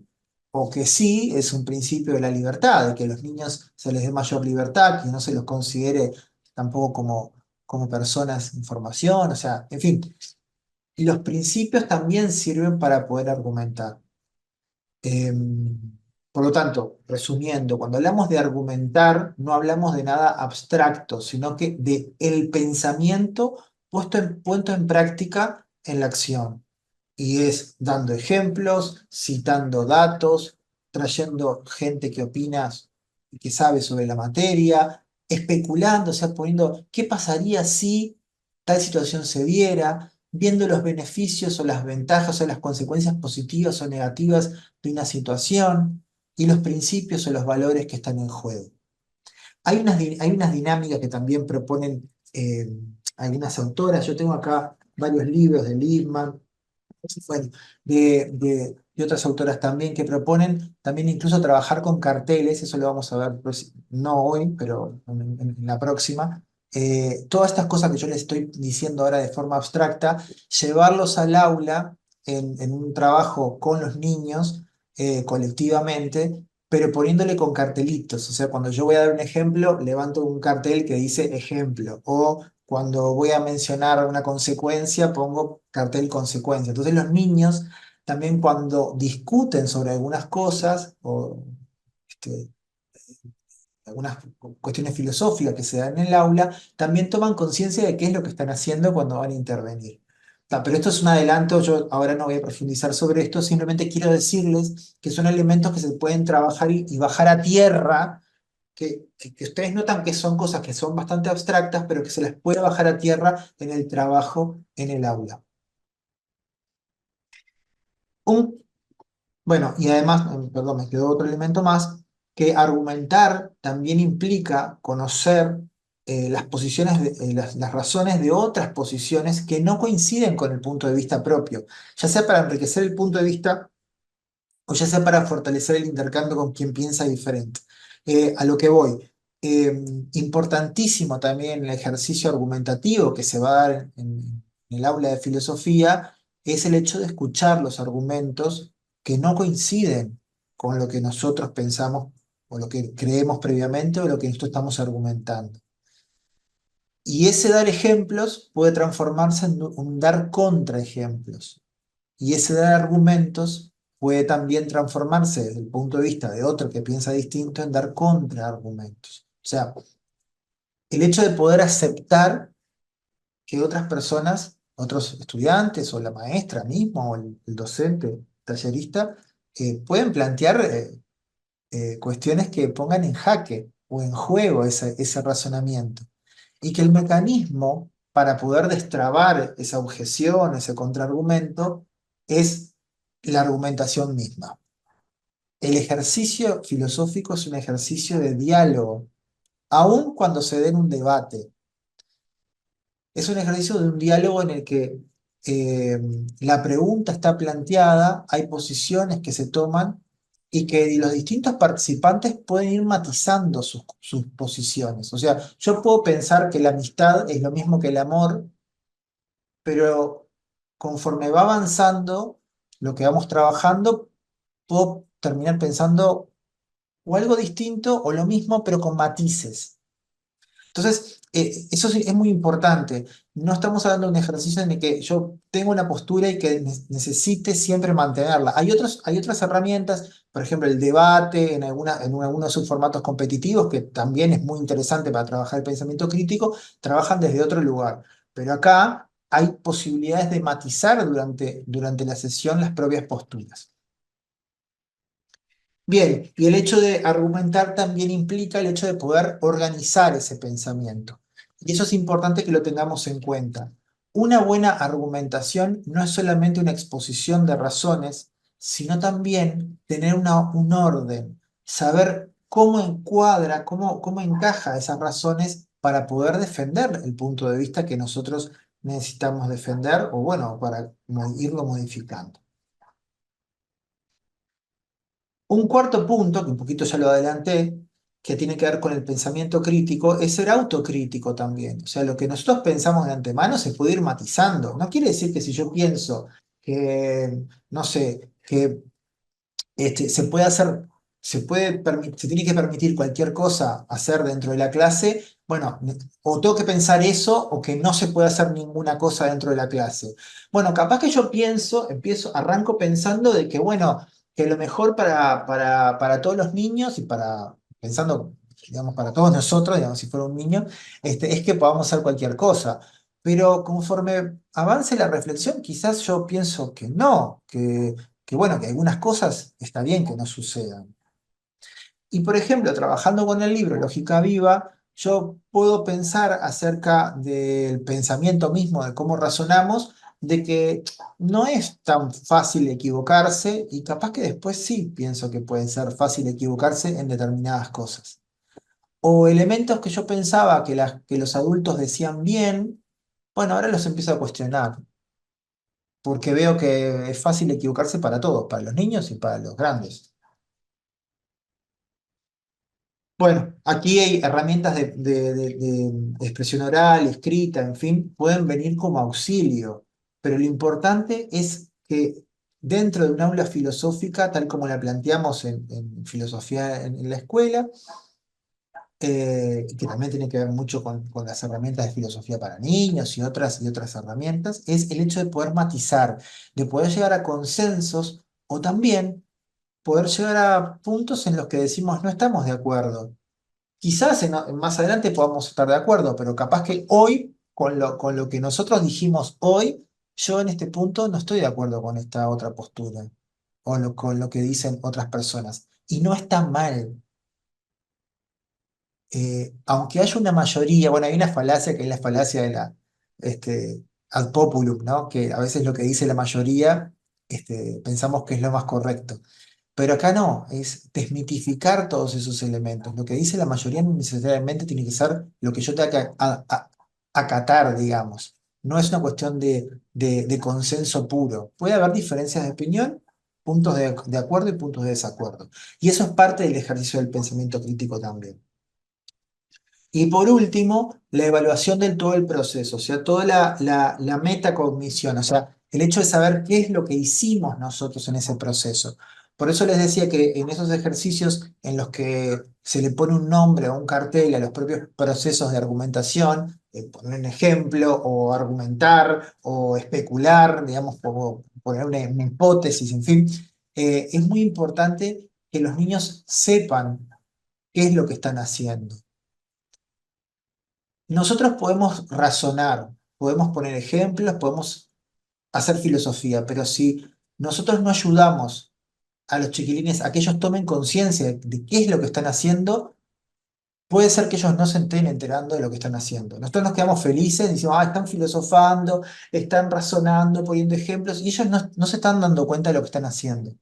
Speaker 1: O que sí es un principio de la libertad, de que a los niños se les dé mayor libertad, que no se los considere tampoco como personas en formación, o sea, en fin. Y los principios también sirven para poder argumentar. Por lo tanto, resumiendo, cuando hablamos de argumentar, no hablamos de nada abstracto, sino que de el pensamiento puesto en práctica en la acción. Y es dando ejemplos, citando datos, trayendo gente que opina y que sabe sobre la materia, especulando, o sea, poniendo qué pasaría si tal situación se diera, viendo los beneficios o las ventajas o las consecuencias positivas o negativas de una situación y los principios o los valores que están en juego. Hay unas dinámicas que también proponen algunas autoras. Yo tengo acá varios libros de Lippmann, bueno, de y otras autoras también, que proponen también incluso trabajar con carteles, eso lo vamos a ver, pues, no hoy, pero en la próxima. Todas estas cosas que yo les estoy diciendo ahora de forma abstracta, llevarlos al aula en un trabajo con los niños colectivamente, pero poniéndole con cartelitos. O sea, cuando yo voy a dar un ejemplo, levanto un cartel que dice ejemplo, o cuando voy a mencionar una consecuencia, pongo cartel consecuencia. Entonces los niños también cuando discuten sobre algunas cosas, o este, algunas cuestiones filosóficas que se dan en el aula, también toman conciencia de qué es lo que están haciendo cuando van a intervenir. Pero esto es un adelanto, yo ahora no voy a profundizar sobre esto, simplemente quiero decirles que son elementos que se pueden trabajar y bajar a tierra, que ustedes notan que son cosas que son bastante abstractas, pero que se les puede bajar a tierra en el trabajo en el aula. Un Bueno, y además, perdón, me quedó otro elemento más, que argumentar también implica conocer las posiciones, las razones de otras posiciones que no coinciden con el punto de vista propio, ya sea para enriquecer el punto de vista o ya sea para fortalecer el intercambio con quien piensa diferente. A lo que voy. Importantísimo también el ejercicio argumentativo que se va a dar en el aula de filosofía es el hecho de escuchar los argumentos que no coinciden con lo que nosotros pensamos o lo que creemos previamente o lo que nosotros estamos argumentando. Y ese dar ejemplos puede transformarse en un dar contraejemplos. Y ese dar argumentos puede también transformarse desde el punto de vista de otro que piensa distinto en dar contraargumentos. O sea, el hecho de poder aceptar que otras personas, otros estudiantes o la maestra mismo o el docente tallerista, pueden plantear cuestiones que pongan en jaque o en juego ese razonamiento. Y que el mecanismo para poder destrabar esa objeción, ese contraargumento, es la argumentación misma. El ejercicio filosófico es un ejercicio de diálogo, aun cuando se dé en un debate. Es un ejercicio de un diálogo en el que eh, la pregunta está planteada, hay posiciones que se toman y que los distintos participantes pueden ir matizando sus posiciones. O sea, yo puedo pensar que la amistad es lo mismo que el amor, pero conforme va avanzando lo que vamos trabajando, puedo terminar pensando o algo distinto o lo mismo, pero con matices. Entonces, eso sí es muy importante. No estamos hablando de un ejercicio en el que yo tengo una postura y que necesite siempre mantenerla. Hay otras herramientas, por ejemplo, el debate en algunos de sus formatos competitivos, que también es muy interesante para trabajar el pensamiento crítico, trabajan desde otro lugar. Pero acá hay posibilidades de matizar durante la sesión las propias posturas. Bien, y el hecho de argumentar también implica el hecho de poder organizar ese pensamiento. Y eso es importante que lo tengamos en cuenta. Una buena argumentación no es solamente una exposición de razones, sino también tener un orden, saber cómo encuadra, cómo encaja esas razones para poder defender el punto de vista que nosotros necesitamos defender o bueno, para irlo modificando. Un cuarto punto, que un poquito ya lo adelanté, que tiene que ver con el pensamiento crítico, es ser autocrítico también. O sea, lo que nosotros pensamos de antemano se puede ir matizando. No quiere decir que si yo pienso que, no sé, que se puede hacer, se tiene que permitir cualquier cosa hacer dentro de la clase, bueno, o tengo que pensar eso o que no se puede hacer ninguna cosa dentro de la clase. Bueno, capaz que yo arranco pensando de que, bueno, que lo mejor para todos los niños y pensando, digamos, para todos nosotros, digamos, si fuera un niño, es que podamos hacer cualquier cosa. Pero conforme avance la reflexión, quizás yo pienso que no, que bueno, que algunas cosas está bien que no sucedan. Y por ejemplo, trabajando con el libro Lógica Viva, yo puedo pensar acerca del pensamiento mismo, de cómo razonamos, de que no es tan fácil equivocarse y capaz que después sí pienso que puede ser fácil equivocarse en determinadas cosas. O elementos que yo pensaba que los adultos decían bien, bueno, ahora los empiezo a cuestionar. porque veo que es fácil equivocarse para todos, para los niños y para los grandes. Bueno, aquí hay herramientas de expresión oral, escrita, en fin, pueden venir como auxilio, pero lo importante es que dentro de un aula filosófica, tal como la planteamos en filosofía en la escuela, que también tiene que ver mucho con las herramientas de filosofía para niños y otras herramientas, es el hecho de poder matizar, de poder llegar a consensos o también poder llegar a puntos en los que decimos no estamos de acuerdo. Quizás más adelante podamos estar de acuerdo, pero capaz que hoy, con lo que nosotros dijimos hoy, yo en este punto no estoy de acuerdo con esta otra postura o con lo que dicen otras personas. Y no está mal. Aunque haya una mayoría, bueno, hay una falacia que es la falacia de la ad populum, ¿no? Que a veces lo que dice la mayoría pensamos que es lo más correcto. Pero acá no, es desmitificar todos esos elementos. Lo que dice la mayoría no necesariamente tiene que ser lo que yo tenga que acatar, digamos. No es una cuestión de consenso puro. Puede haber diferencias de opinión, puntos de acuerdo y puntos de desacuerdo. Y eso es parte del ejercicio del pensamiento crítico también. Y por último, la evaluación del todo el proceso, o sea, toda la metacognición, o sea, el hecho de saber qué es lo que hicimos nosotros en ese proceso. Por eso les decía que en esos ejercicios en los que se le pone un nombre o un cartel a los propios procesos de argumentación, poner un ejemplo o argumentar o especular, digamos, o poner una hipótesis, en fin, es muy importante que los niños sepan qué es lo que están haciendo. Nosotros podemos razonar, podemos poner ejemplos, podemos hacer filosofía, pero si nosotros no ayudamos a los chiquilines a que ellos tomen conciencia de qué es lo que están haciendo, puede ser que ellos no se estén enterando de lo que están haciendo. Nosotros nos quedamos felices, decimos, están filosofando, están razonando, poniendo ejemplos, y ellos no se están dando cuenta de lo que están haciendo.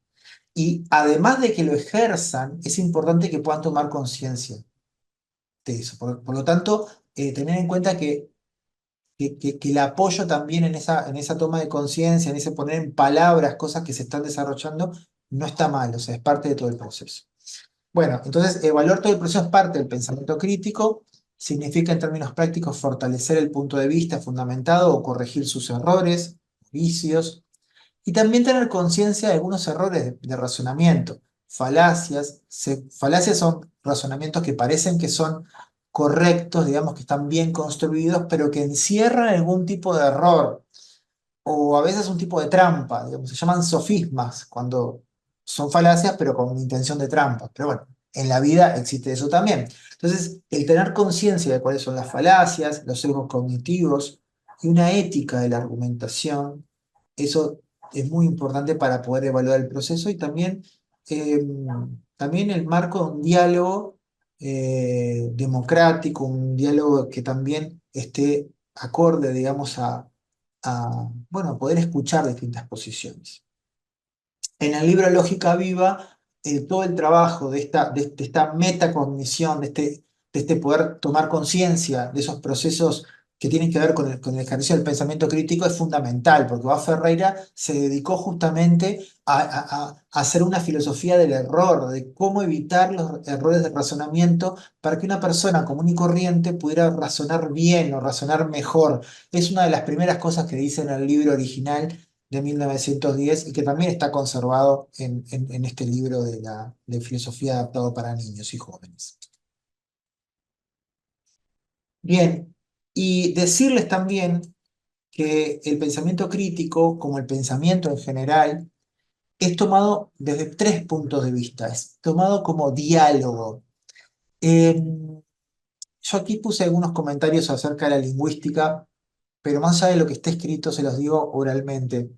Speaker 1: Y además de que lo ejerzan, es importante que puedan tomar conciencia de eso. Por lo tanto, tener en cuenta que el apoyo también en esa toma de conciencia, en ese poner en palabras cosas que se están desarrollando, no está mal, o sea, es parte de todo el proceso. Bueno, entonces, evaluar todo el proceso es parte del pensamiento crítico, significa en términos prácticos fortalecer el punto de vista fundamentado o corregir sus errores, vicios, y también tener conciencia de algunos errores de razonamiento, falacias. Falacias son razonamientos que parecen que son correctos, digamos que están bien construidos, pero que encierran algún tipo de error o a veces un tipo de trampa, digamos, se llaman sofismas cuando son falacias pero con intención de trampa. Pero bueno, en la vida existe eso también. Entonces, el tener conciencia de cuáles son las falacias, los sesgos cognitivos y una ética de la argumentación, eso es muy importante para poder evaluar el proceso y también, eh, también el marco de un diálogo democrático, un diálogo que también esté acorde, digamos, bueno, poder escuchar distintas posiciones. En el libro Lógica Viva, todo el trabajo de esta metacognición, de este poder tomar conciencia de esos procesos que tienen que ver con el ejercicio del pensamiento crítico es fundamental, porque Bá Ferreira se dedicó justamente a hacer una filosofía del error, de cómo evitar los errores de razonamiento para que una persona común y corriente pudiera razonar bien o razonar mejor. Es una de las primeras cosas que dice en el libro original de 1910 y que también está conservado en este libro de filosofía adaptado para niños y jóvenes. Bien, y decirles también que el pensamiento crítico, como el pensamiento en general, es tomado desde tres puntos de vista, es tomado como diálogo. Yo aquí puse algunos comentarios acerca de la lingüística, pero más allá de lo que esté escrito, se los digo oralmente.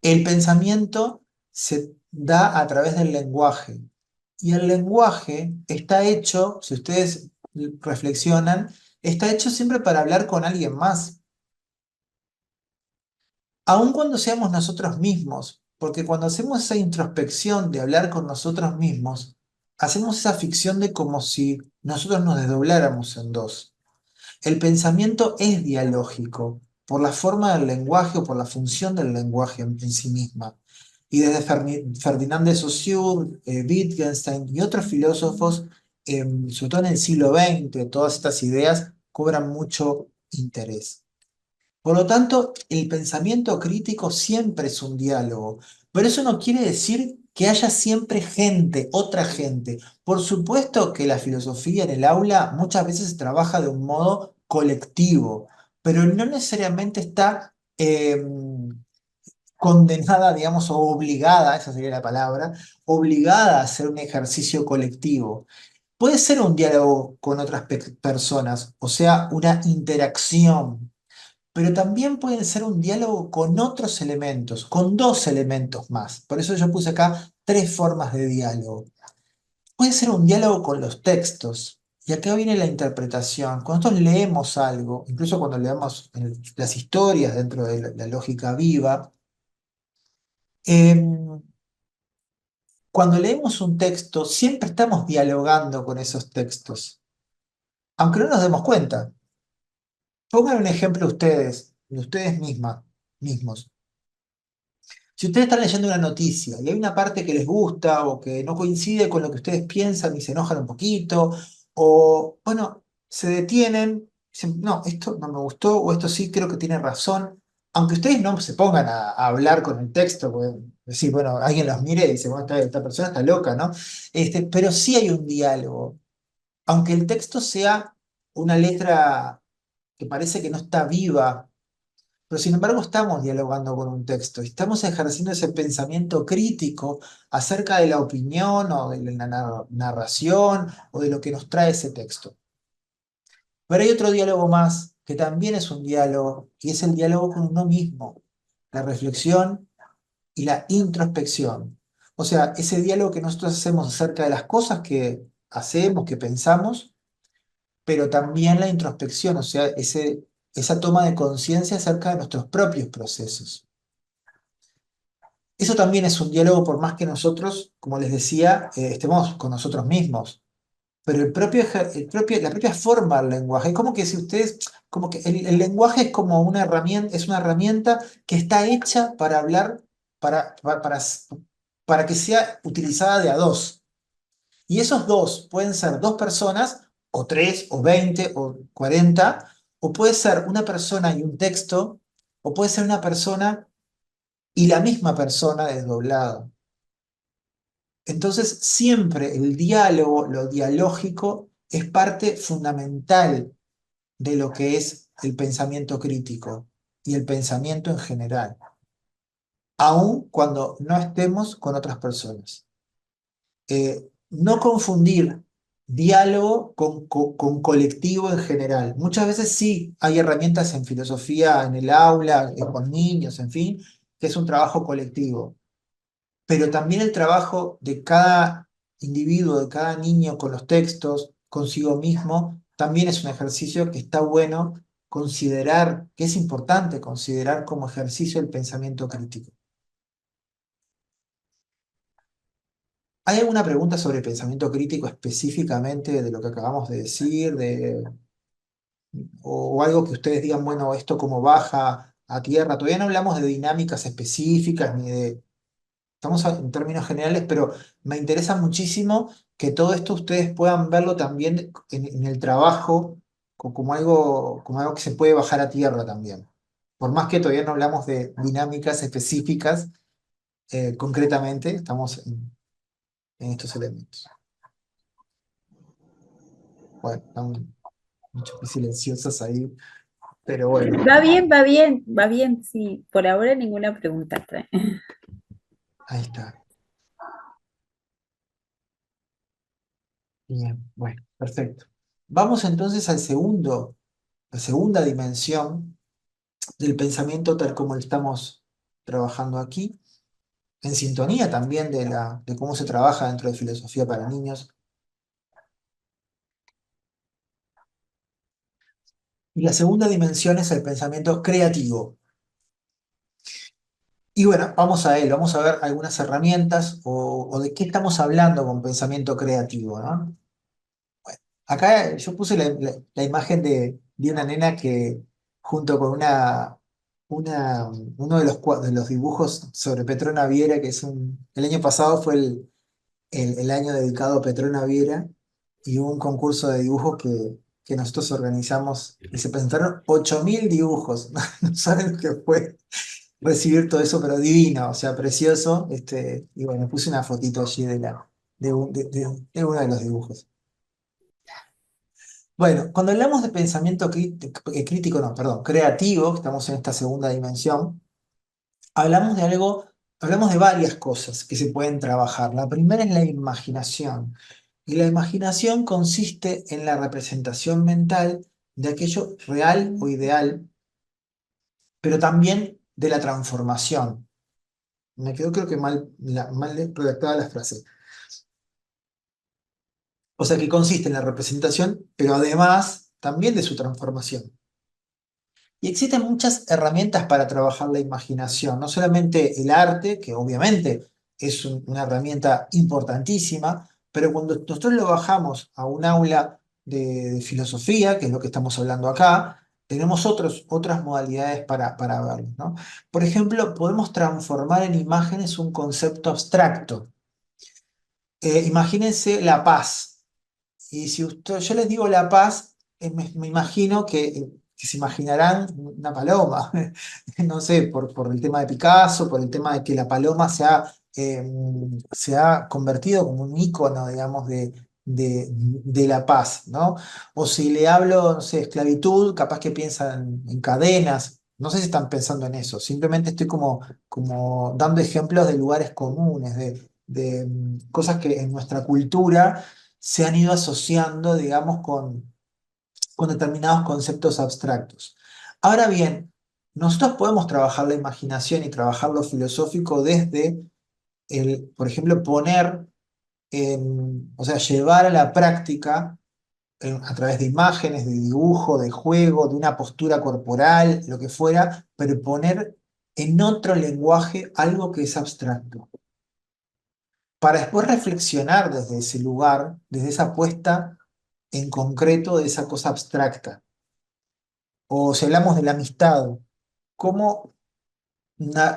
Speaker 1: El pensamiento se da a través del lenguaje y el lenguaje está hecho, si ustedes reflexionan, está hecho siempre para hablar con alguien más, aun cuando seamos nosotros mismos, porque cuando hacemos esa introspección de hablar con nosotros mismos, hacemos esa ficción de como si nosotros nos desdobláramos en dos. El pensamiento es dialógico por la forma del lenguaje o por la función del lenguaje en sí misma. Y desde Ferdinand de Saussure, Wittgenstein y otros filósofos, sobre todo en el siglo XX, todas estas ideas cobran mucho interés. Por lo tanto, el pensamiento crítico siempre es un diálogo, pero eso no quiere decir que haya siempre gente, otra gente. Por supuesto que la filosofía en el aula muchas veces se trabaja de un modo colectivo, pero no necesariamente está condenada, digamos, o obligada, esa sería la palabra, obligada a hacer un ejercicio colectivo. Puede ser un diálogo con otras personas, o sea, una interacción, pero también puede ser un diálogo con otros elementos, con dos elementos más. Por eso yo puse acá tres formas de diálogo. Puede ser un diálogo con los textos. Y acá viene la interpretación. Cuando nosotros leemos algo, incluso cuando leemos las historias dentro de la lógica viva, em, cuando leemos un texto, siempre estamos dialogando con esos textos, aunque no nos demos cuenta. Pongan un ejemplo ustedes, de ustedes mismos. Si ustedes están leyendo una noticia y hay una parte que les gusta o que no coincide con lo que ustedes piensan y se enojan un poquito, o bueno, se detienen, dicen, no, esto no me gustó o esto sí creo que tiene razón, aunque ustedes no se pongan a hablar con el texto, porque decir, bueno, alguien los mire y dice, bueno, esta persona está loca, ¿no? Pero sí hay un diálogo, aunque el texto sea una letra que parece que no está viva, pero sin embargo estamos dialogando con un texto, y estamos ejerciendo ese pensamiento crítico acerca de la opinión o de la narración o de lo que nos trae ese texto. Pero hay otro diálogo más, que también es un diálogo, y es el diálogo con uno mismo, la reflexión y la introspección. O sea, ese diálogo que nosotros hacemos acerca de las cosas que hacemos, que pensamos, pero también la introspección, o sea, esa toma de conciencia acerca de nuestros propios procesos. Eso también es un diálogo por más que nosotros, como les decía, estemos con nosotros mismos. Pero la propia forma del lenguaje, es como que si ustedes, como que el lenguaje es como es una herramienta que está hecha para hablar, para que sea utilizada de a dos. Y esos dos pueden ser dos personas, o tres, o 20, o 40, o puede ser una persona y un texto, o puede ser una persona y la misma persona desdoblado. Entonces, siempre el diálogo, lo dialógico, es parte fundamental de lo que es el pensamiento crítico y el pensamiento en general, aun cuando no estemos con otras personas. No confundir diálogo con colectivo en general. Muchas veces sí hay herramientas en filosofía, en el aula, con niños, en fin, que es un trabajo colectivo, pero también el trabajo de cada individuo, de cada niño con los textos, consigo mismo, también es un ejercicio que está bueno considerar, que es importante considerar como ejercicio el pensamiento crítico. ¿Hay alguna pregunta sobre pensamiento crítico específicamente de lo que acabamos de decir, o algo que ustedes digan, bueno, esto como baja a tierra? Todavía no hablamos de dinámicas específicas ni de estamos en términos generales, pero me interesa muchísimo que todo esto ustedes puedan verlo también en el trabajo como algo que se puede bajar a tierra también. Por más que todavía no hablamos de dinámicas específicas, concretamente estamos en estos elementos. Bueno, están mucho silenciosas ahí, pero bueno,
Speaker 4: Va bien, sí. Por ahora ninguna pregunta.
Speaker 1: ahí está. Bien, bueno, perfecto. Vamos entonces la segunda dimensión del pensamiento tal como lo estamos trabajando aquí, en sintonía también de cómo se trabaja dentro de filosofía para niños. Y la segunda dimensión es el pensamiento creativo. Y bueno, vamos a él, vamos a ver algunas herramientas o de qué estamos hablando con pensamiento creativo, ¿no? Acá yo puse la imagen de una nena que junto con uno de de los dibujos sobre Petrona Viera, que el año pasado fue el año dedicado a Petrona Viera, y hubo un concurso de dibujos que nosotros organizamos y se presentaron 8.000 dibujos. No saben lo que fue recibir todo eso, pero divino, o sea, precioso. Y bueno, puse una fotito allí de uno de los dibujos. Bueno, cuando hablamos de pensamiento crítico, no, perdón, creativo, estamos en esta segunda dimensión, hablamos de varias cosas que se pueden trabajar. La primera es la imaginación. Y la imaginación consiste en la representación mental de aquello real o ideal, pero también de la transformación. Me quedó creo que mal redactada la frase. O sea que consiste en la representación, pero además también de su transformación. Y existen muchas herramientas para trabajar la imaginación, no solamente el arte, que obviamente es una herramienta importantísima, pero cuando nosotros lo bajamos a un aula de filosofía, que es lo que estamos hablando acá, tenemos otras modalidades para verlo, ¿no? Por ejemplo, podemos transformar en imágenes un concepto abstracto. Imagínense la paz. Y si yo les digo La Paz, me imagino que se imaginarán una paloma. No sé, por el tema de Picasso, por el tema de que la paloma se ha convertido como un ícono, digamos, de la paz, ¿no? O si le hablo, no sé, esclavitud, capaz que piensan en cadenas. No sé si están pensando en eso. Simplemente estoy como dando ejemplos de lugares comunes, de cosas que en nuestra cultura se han ido asociando, digamos, con determinados conceptos abstractos. Ahora bien, nosotros podemos trabajar la imaginación y trabajar lo filosófico desde por ejemplo, o sea, llevar a la práctica a través de imágenes, de dibujo, de juego, de una postura corporal, lo que fuera, pero poner en otro lenguaje algo que es abstracto, para después reflexionar desde ese lugar, desde esa puesta en concreto de esa cosa abstracta. O si hablamos de la amistad, ¿cómo,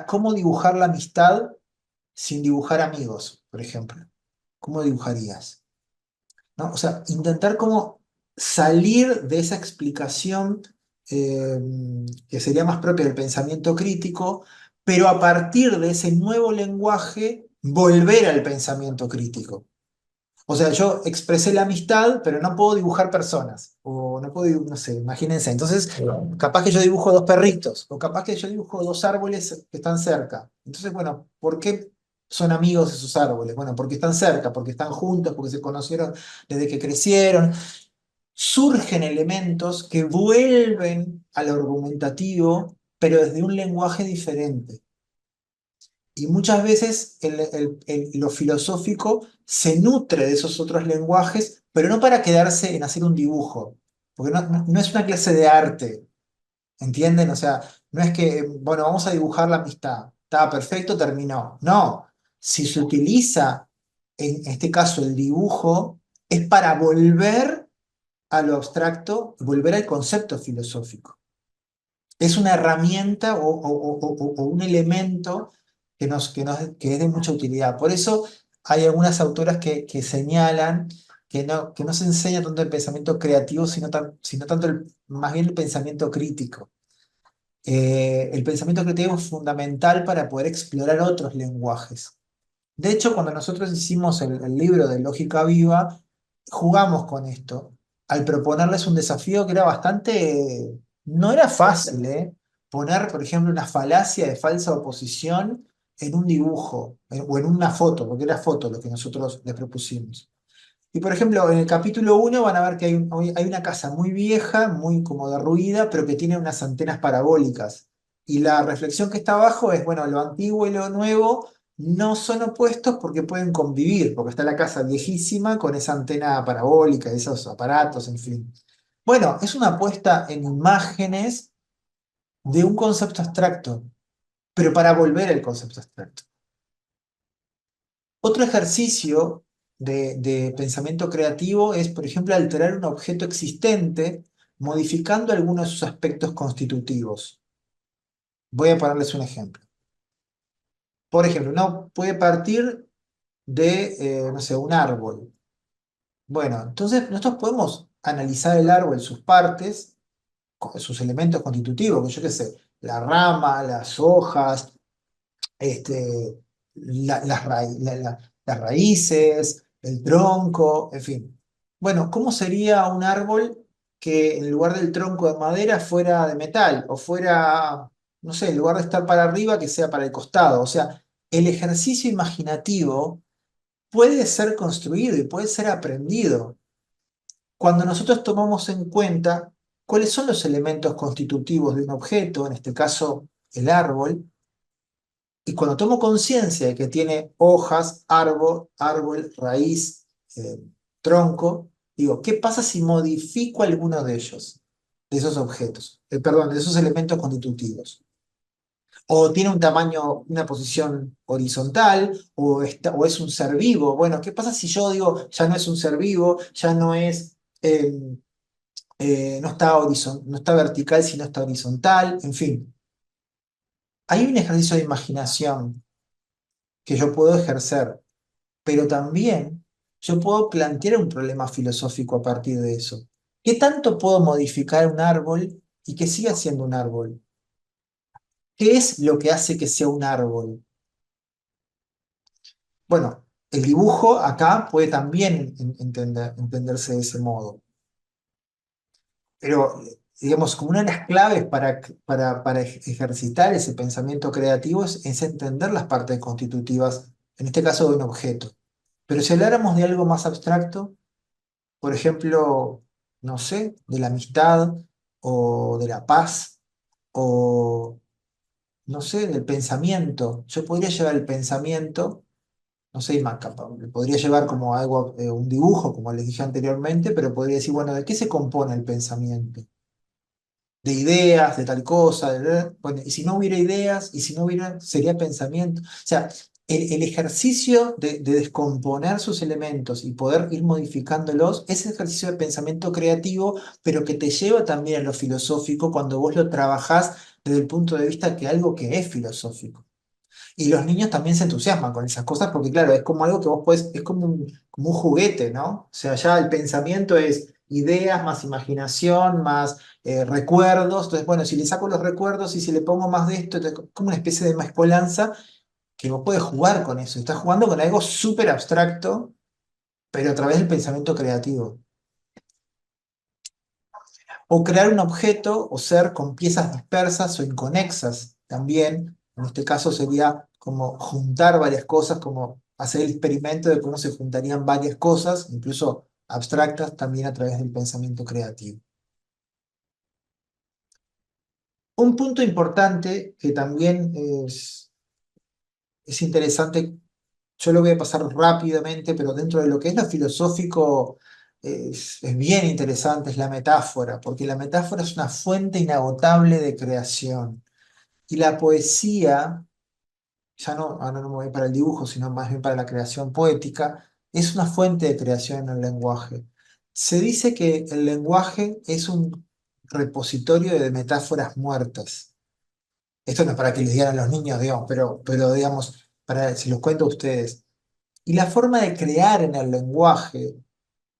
Speaker 1: cómo dibujar la amistad sin dibujar amigos, por ejemplo? ¿Cómo dibujarías? ¿No? O sea, intentar cómo salir de esa explicación eh, que sería más propia del pensamiento crítico, pero a partir de ese nuevo lenguaje, volver al pensamiento crítico. O sea, yo expresé la amistad, pero no puedo dibujar personas. O no puedo, no sé, imagínense. Entonces, capaz que yo dibujo dos perritos, o capaz que yo dibujo dos árboles que están cerca. Entonces, bueno, ¿por qué son amigos esos árboles? Bueno, porque están cerca, porque están juntos, porque se conocieron desde que crecieron. Surgen elementos que vuelven al argumentativo, pero desde un lenguaje diferente. Y muchas veces lo filosófico se nutre de esos otros lenguajes, pero no para quedarse en hacer un dibujo, porque no es una clase de arte, ¿entienden? O sea, no es que, bueno, vamos a dibujar la amistad, está perfecto, terminó. No, si se utiliza, en este caso, el dibujo, es para volver a lo abstracto, volver al concepto filosófico. Es una herramienta o un elemento que es de mucha utilidad. Por eso hay algunas autoras que señalan que no se enseña tanto el pensamiento creativo, sino tanto más bien el pensamiento crítico. El pensamiento creativo es fundamental para poder explorar otros lenguajes. De hecho, cuando nosotros hicimos el libro de Lógica Viva, jugamos con esto, al proponerles un desafío que era bastante, no era fácil, ¿eh? Poner, por ejemplo, una falacia de falsa oposición en un dibujo, o en una foto, porque era foto lo que nosotros les propusimos. Y por ejemplo, en el capítulo 1 van a ver que hay una casa muy vieja, muy como derruida, pero que tiene unas antenas parabólicas. Y la reflexión que está abajo es, bueno, lo antiguo y lo nuevo no son opuestos porque pueden convivir, porque está la casa viejísima con esa antena parabólica, esos aparatos, en fin. Bueno, es una apuesta en imágenes de un concepto abstracto, pero para volver al concepto abstracto. Otro ejercicio de pensamiento creativo es, por ejemplo, alterar un objeto existente modificando algunos de sus aspectos constitutivos. Voy a ponerles un ejemplo. Por ejemplo, uno puede partir de, no sé, un árbol. Bueno, entonces nosotros podemos analizar el árbol, sus partes, sus elementos constitutivos, que yo qué sé, la rama, las hojas, las raíces, el tronco, en fin. Bueno, ¿cómo sería un árbol que en lugar del tronco de madera fuera de metal o fuera, no sé, en lugar de estar para arriba, que sea para el costado? O sea, el ejercicio imaginativo puede ser construido y puede ser aprendido cuando nosotros tomamos en cuenta cuáles son los elementos constitutivos de un objeto, en este caso el árbol, y cuando tomo conciencia de que tiene hojas, árbol, raíz, tronco, digo, ¿qué pasa si modifico alguno de ellos, de esos objetos? Perdón, de esos elementos constitutivos. O tiene un tamaño, una posición horizontal, o es un ser vivo. Bueno, ¿qué pasa si yo digo, ya no es un ser vivo, ya no es, no está vertical, sino está horizontal? En fin, hay un ejercicio de imaginación que yo puedo ejercer, pero también yo puedo plantear un problema filosófico a partir de eso. ¿Qué tanto puedo modificar un árbol y que siga siendo un árbol? ¿Qué es lo que hace que sea un árbol? Bueno, el dibujo acá puede también entenderse de ese modo, pero digamos, como una de las claves para ejercitar ese pensamiento creativo es entender las partes constitutivas, en este caso de un objeto. Pero si habláramos de algo más abstracto, por ejemplo, no sé, de la amistad o de la paz o, no sé, del pensamiento. Yo podría llevar el pensamiento, no sé, podría llevar como algo, un dibujo, como les dije anteriormente, pero podría decir, bueno, ¿de qué se compone el pensamiento? De ideas, de tal cosa, bueno, y si no hubiera ideas, y si no hubiera, sería pensamiento. O sea, el ejercicio de descomponer sus elementos y poder ir modificándolos es el ejercicio de pensamiento creativo, pero que te lleva también a lo filosófico cuando vos lo trabajás desde el punto de vista que algo que es filosófico. Y los niños también se entusiasman con esas cosas porque, claro, es como algo que vos podés, es como un juguete, ¿no? O sea, ya el pensamiento es ideas más imaginación, más recuerdos. Entonces, bueno, si le saco los recuerdos y si le pongo más de esto, entonces, como una especie de mezcolanza que vos podés jugar con eso. Estás jugando con algo súper abstracto, pero a través del pensamiento creativo. O crear un objeto o ser con piezas dispersas o inconexas también. En este caso sería como juntar varias cosas, como hacer el experimento de cómo se juntarían varias cosas, incluso abstractas, también a través del pensamiento creativo. Un punto importante que también es interesante, yo lo voy a pasar rápidamente, pero dentro de lo que es lo filosófico es bien interesante, es la metáfora, porque la metáfora es una fuente inagotable de creación. Y la poesía, ya no, ahora no me voy para el dibujo, sino más bien para la creación poética, es una fuente de creación en el lenguaje. Se dice que el lenguaje es un repositorio de metáforas muertas. Esto no es para que les digan a los niños, digamos, pero digamos, para, si los cuento a ustedes. Y la forma de crear en el lenguaje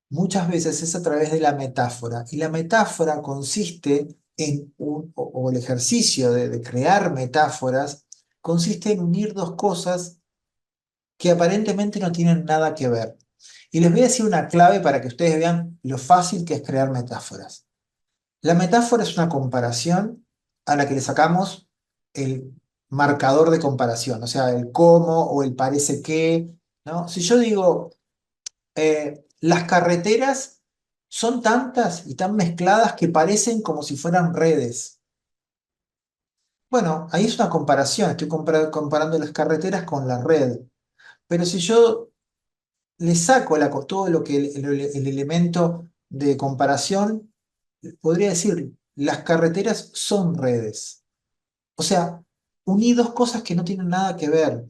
Speaker 1: muchas veces es a través de la metáfora. Y la metáfora consiste o el ejercicio de crear metáforas, consiste en unir dos cosas que aparentemente no tienen nada que ver. Y les voy a decir una clave para que ustedes vean lo fácil que es crear metáforas. La metáfora es una comparación a la que le sacamos el marcador de comparación, o sea, el cómo o el parece que, ¿no? Si yo digo, las carreteras son tantas y tan mezcladas que parecen como si fueran redes. Bueno, ahí es una comparación, estoy comparando las carreteras con la red. Pero si yo le saco todo lo que el elemento de comparación, podría decir, las carreteras son redes. O sea, uní dos cosas que no tienen nada que ver.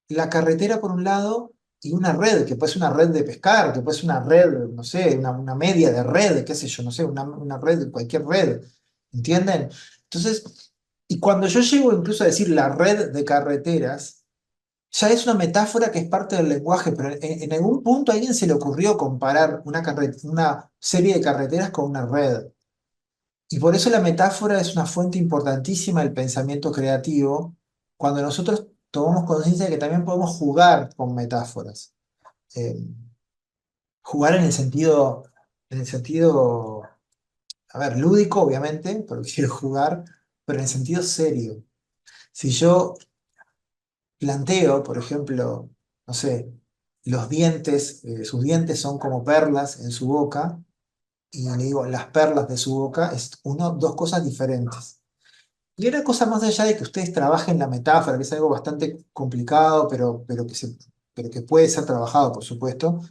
Speaker 1: La carretera por un lado y una red, que puede ser una red de pescar, que puede ser una red, no sé, una media de red, qué sé yo, no sé, una red, cualquier red, ¿entienden? Entonces, y cuando yo llego incluso a decir la red de carreteras, ya es una metáfora que es parte del lenguaje, pero en algún punto a alguien se le ocurrió comparar una serie de carreteras con una red. Y por eso la metáfora es una fuente importantísima del pensamiento creativo, cuando nosotros tomamos conciencia de que también podemos jugar con metáforas. Eh, Jugar en el sentido, a ver, lúdico, obviamente, porque quiero jugar, pero en el sentido serio. Si yo planteo, por ejemplo, no sé, los dientes, sus dientes son como perlas en su boca, y le digo, las perlas de su boca, es dos cosas diferentes. Y una cosa más allá de que ustedes trabajen la metáfora, que es algo bastante complicado, pero que puede ser trabajado, por supuesto.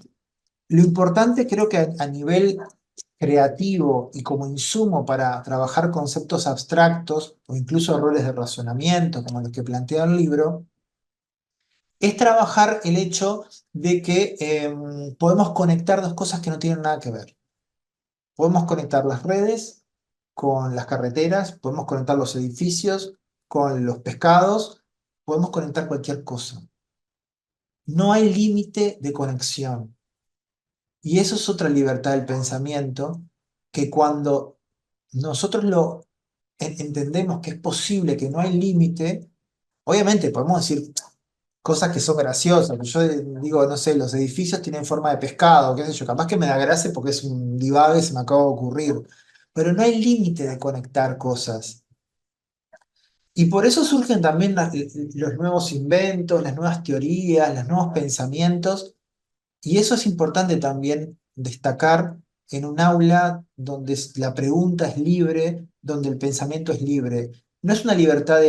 Speaker 1: Lo importante creo que a nivel creativo y como insumo para trabajar conceptos abstractos o incluso errores de razonamiento, como los que plantea el libro, es trabajar el hecho de que podemos conectar dos cosas que no tienen nada que ver. Podemos conectar las redes con las carreteras, podemos conectar los edificios con los pescados, podemos conectar cualquier cosa. No hay límite de conexión. Y eso es otra libertad del pensamiento, que cuando nosotros entendemos que es posible, que no hay límite, obviamente podemos decir cosas que son graciosas. Yo digo, no sé, los edificios tienen forma de pescado, qué sé yo, capaz que me da gracia porque es un divague, se me acaba de ocurrir. Pero no hay límite de conectar cosas. Y por eso surgen también los nuevos inventos, las nuevas teorías, los nuevos pensamientos. Y eso es importante también destacar en un aula donde la pregunta es libre, donde el pensamiento es libre. No es una libertad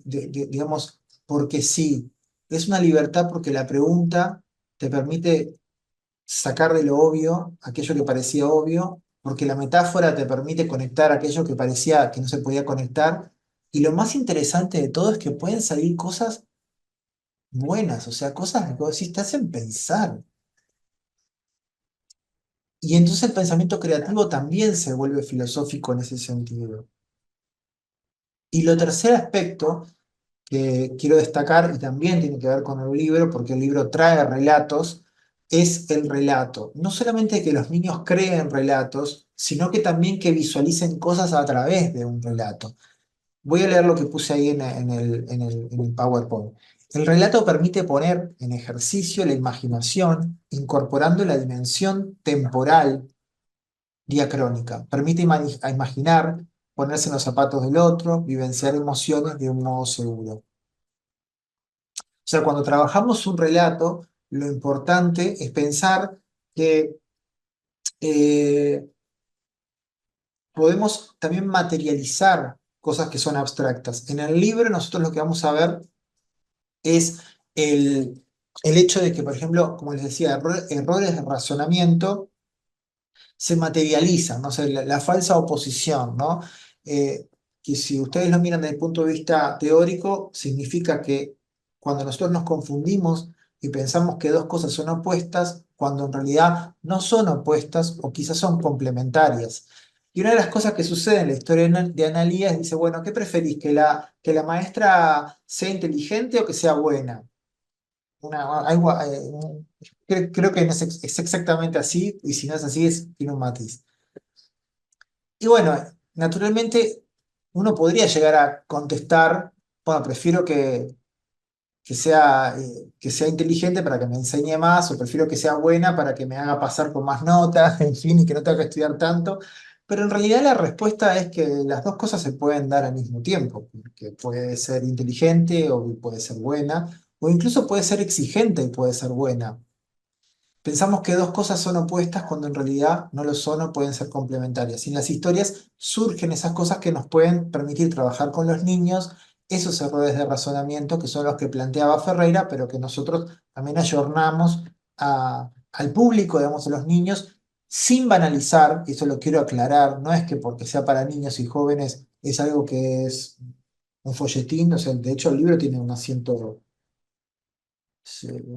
Speaker 1: digamos, porque sí. Es una libertad porque la pregunta te permite sacar de lo obvio aquello que parecía obvio, porque la metáfora te permite conectar aquello que parecía que no se podía conectar. Y lo más interesante de todo es que pueden salir cosas buenas, o sea, cosas que vos decís, te hacen pensar. Y entonces el pensamiento creativo también se vuelve filosófico en ese sentido. Y lo tercer aspecto que quiero destacar, y también tiene que ver con el libro, porque el libro trae relatos, es el relato. No solamente que los niños creen relatos, sino que también que visualicen cosas a través de un relato. Voy a leer lo que puse ahí en el PowerPoint. El relato permite poner en ejercicio la imaginación, incorporando la dimensión temporal diacrónica. Permite imaginar, ponerse en los zapatos del otro, vivenciar emociones de un modo seguro. O sea, cuando trabajamos un relato, lo importante es pensar que eh, podemos también materializar cosas que son abstractas. En el libro nosotros lo que vamos a ver es el hecho de que, por ejemplo, como les decía, errores de razonamiento se materializan, ¿no? O sea, la falsa oposición, ¿no? Que si ustedes lo miran desde el punto de vista teórico, significa que cuando nosotros nos confundimos y pensamos que dos cosas son opuestas, cuando en realidad no son opuestas o quizás son complementarias. Y una de las cosas que sucede en la historia de Analía es, dice, bueno, ¿qué preferís? ¿Que la maestra sea inteligente o que sea buena? Creo que no es exactamente así, y si no es así, tiene un matiz. Y bueno, naturalmente uno podría llegar a contestar, bueno, prefiero que sea inteligente para que me enseñe más, o prefiero que sea buena para que me haga pasar con más notas, en fin, y que no tenga que estudiar tanto. Pero en realidad la respuesta es que las dos cosas se pueden dar al mismo tiempo, que puede ser inteligente o puede ser buena, o incluso puede ser exigente y puede ser buena. Pensamos que dos cosas son opuestas cuando en realidad no lo son o pueden ser complementarias. Y en las historias surgen esas cosas que nos pueden permitir trabajar con los niños, esos errores de razonamiento que son los que planteaba Ferreira, pero que nosotros también ayornamos al público, digamos, a los niños, sin banalizar, y eso lo quiero aclarar, no es que porque sea para niños y jóvenes es algo que es un folletín, o sea, de hecho el libro tiene un asiento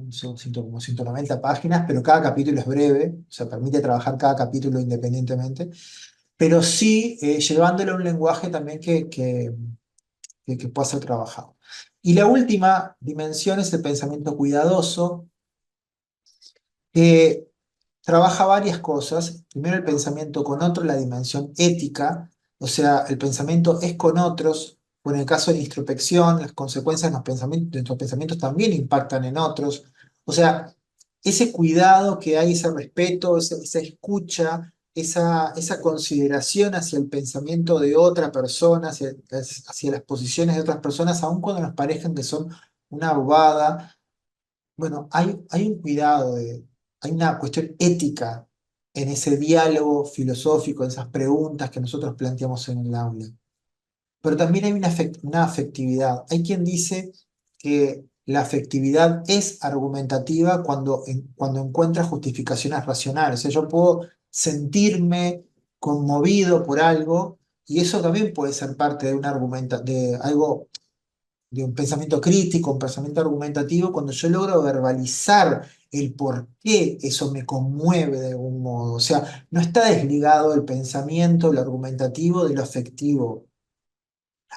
Speaker 1: son como 190 páginas, pero cada capítulo es breve, o sea, permite trabajar cada capítulo independientemente, pero sí llevándolo a un lenguaje también que pueda ser trabajado. Y la última dimensión es el pensamiento cuidadoso, que trabaja varias cosas. Primero, el pensamiento con otro, la dimensión ética, o sea, el pensamiento es con otros, o en el caso de la introspección, las consecuencias de nuestros pensamientos también impactan en otros. O sea, ese cuidado que hay, ese respeto, esa escucha, esa consideración hacia el pensamiento de otra persona, hacia las posiciones de otras personas, aun cuando nos parezcan que son una bobada. Bueno, hay un cuidado, hay una cuestión ética en ese diálogo filosófico, en esas preguntas que nosotros planteamos en el aula. Pero también hay una afectividad. Hay quien dice que la afectividad es argumentativa cuando encuentra justificaciones racionales. O sea, yo puedo sentirme conmovido por algo y eso también puede ser parte de de algo, de un pensamiento crítico, un pensamiento argumentativo, cuando yo logro verbalizar el por qué eso me conmueve de algún modo. O sea, no está desligado el pensamiento, lo argumentativo de lo afectivo.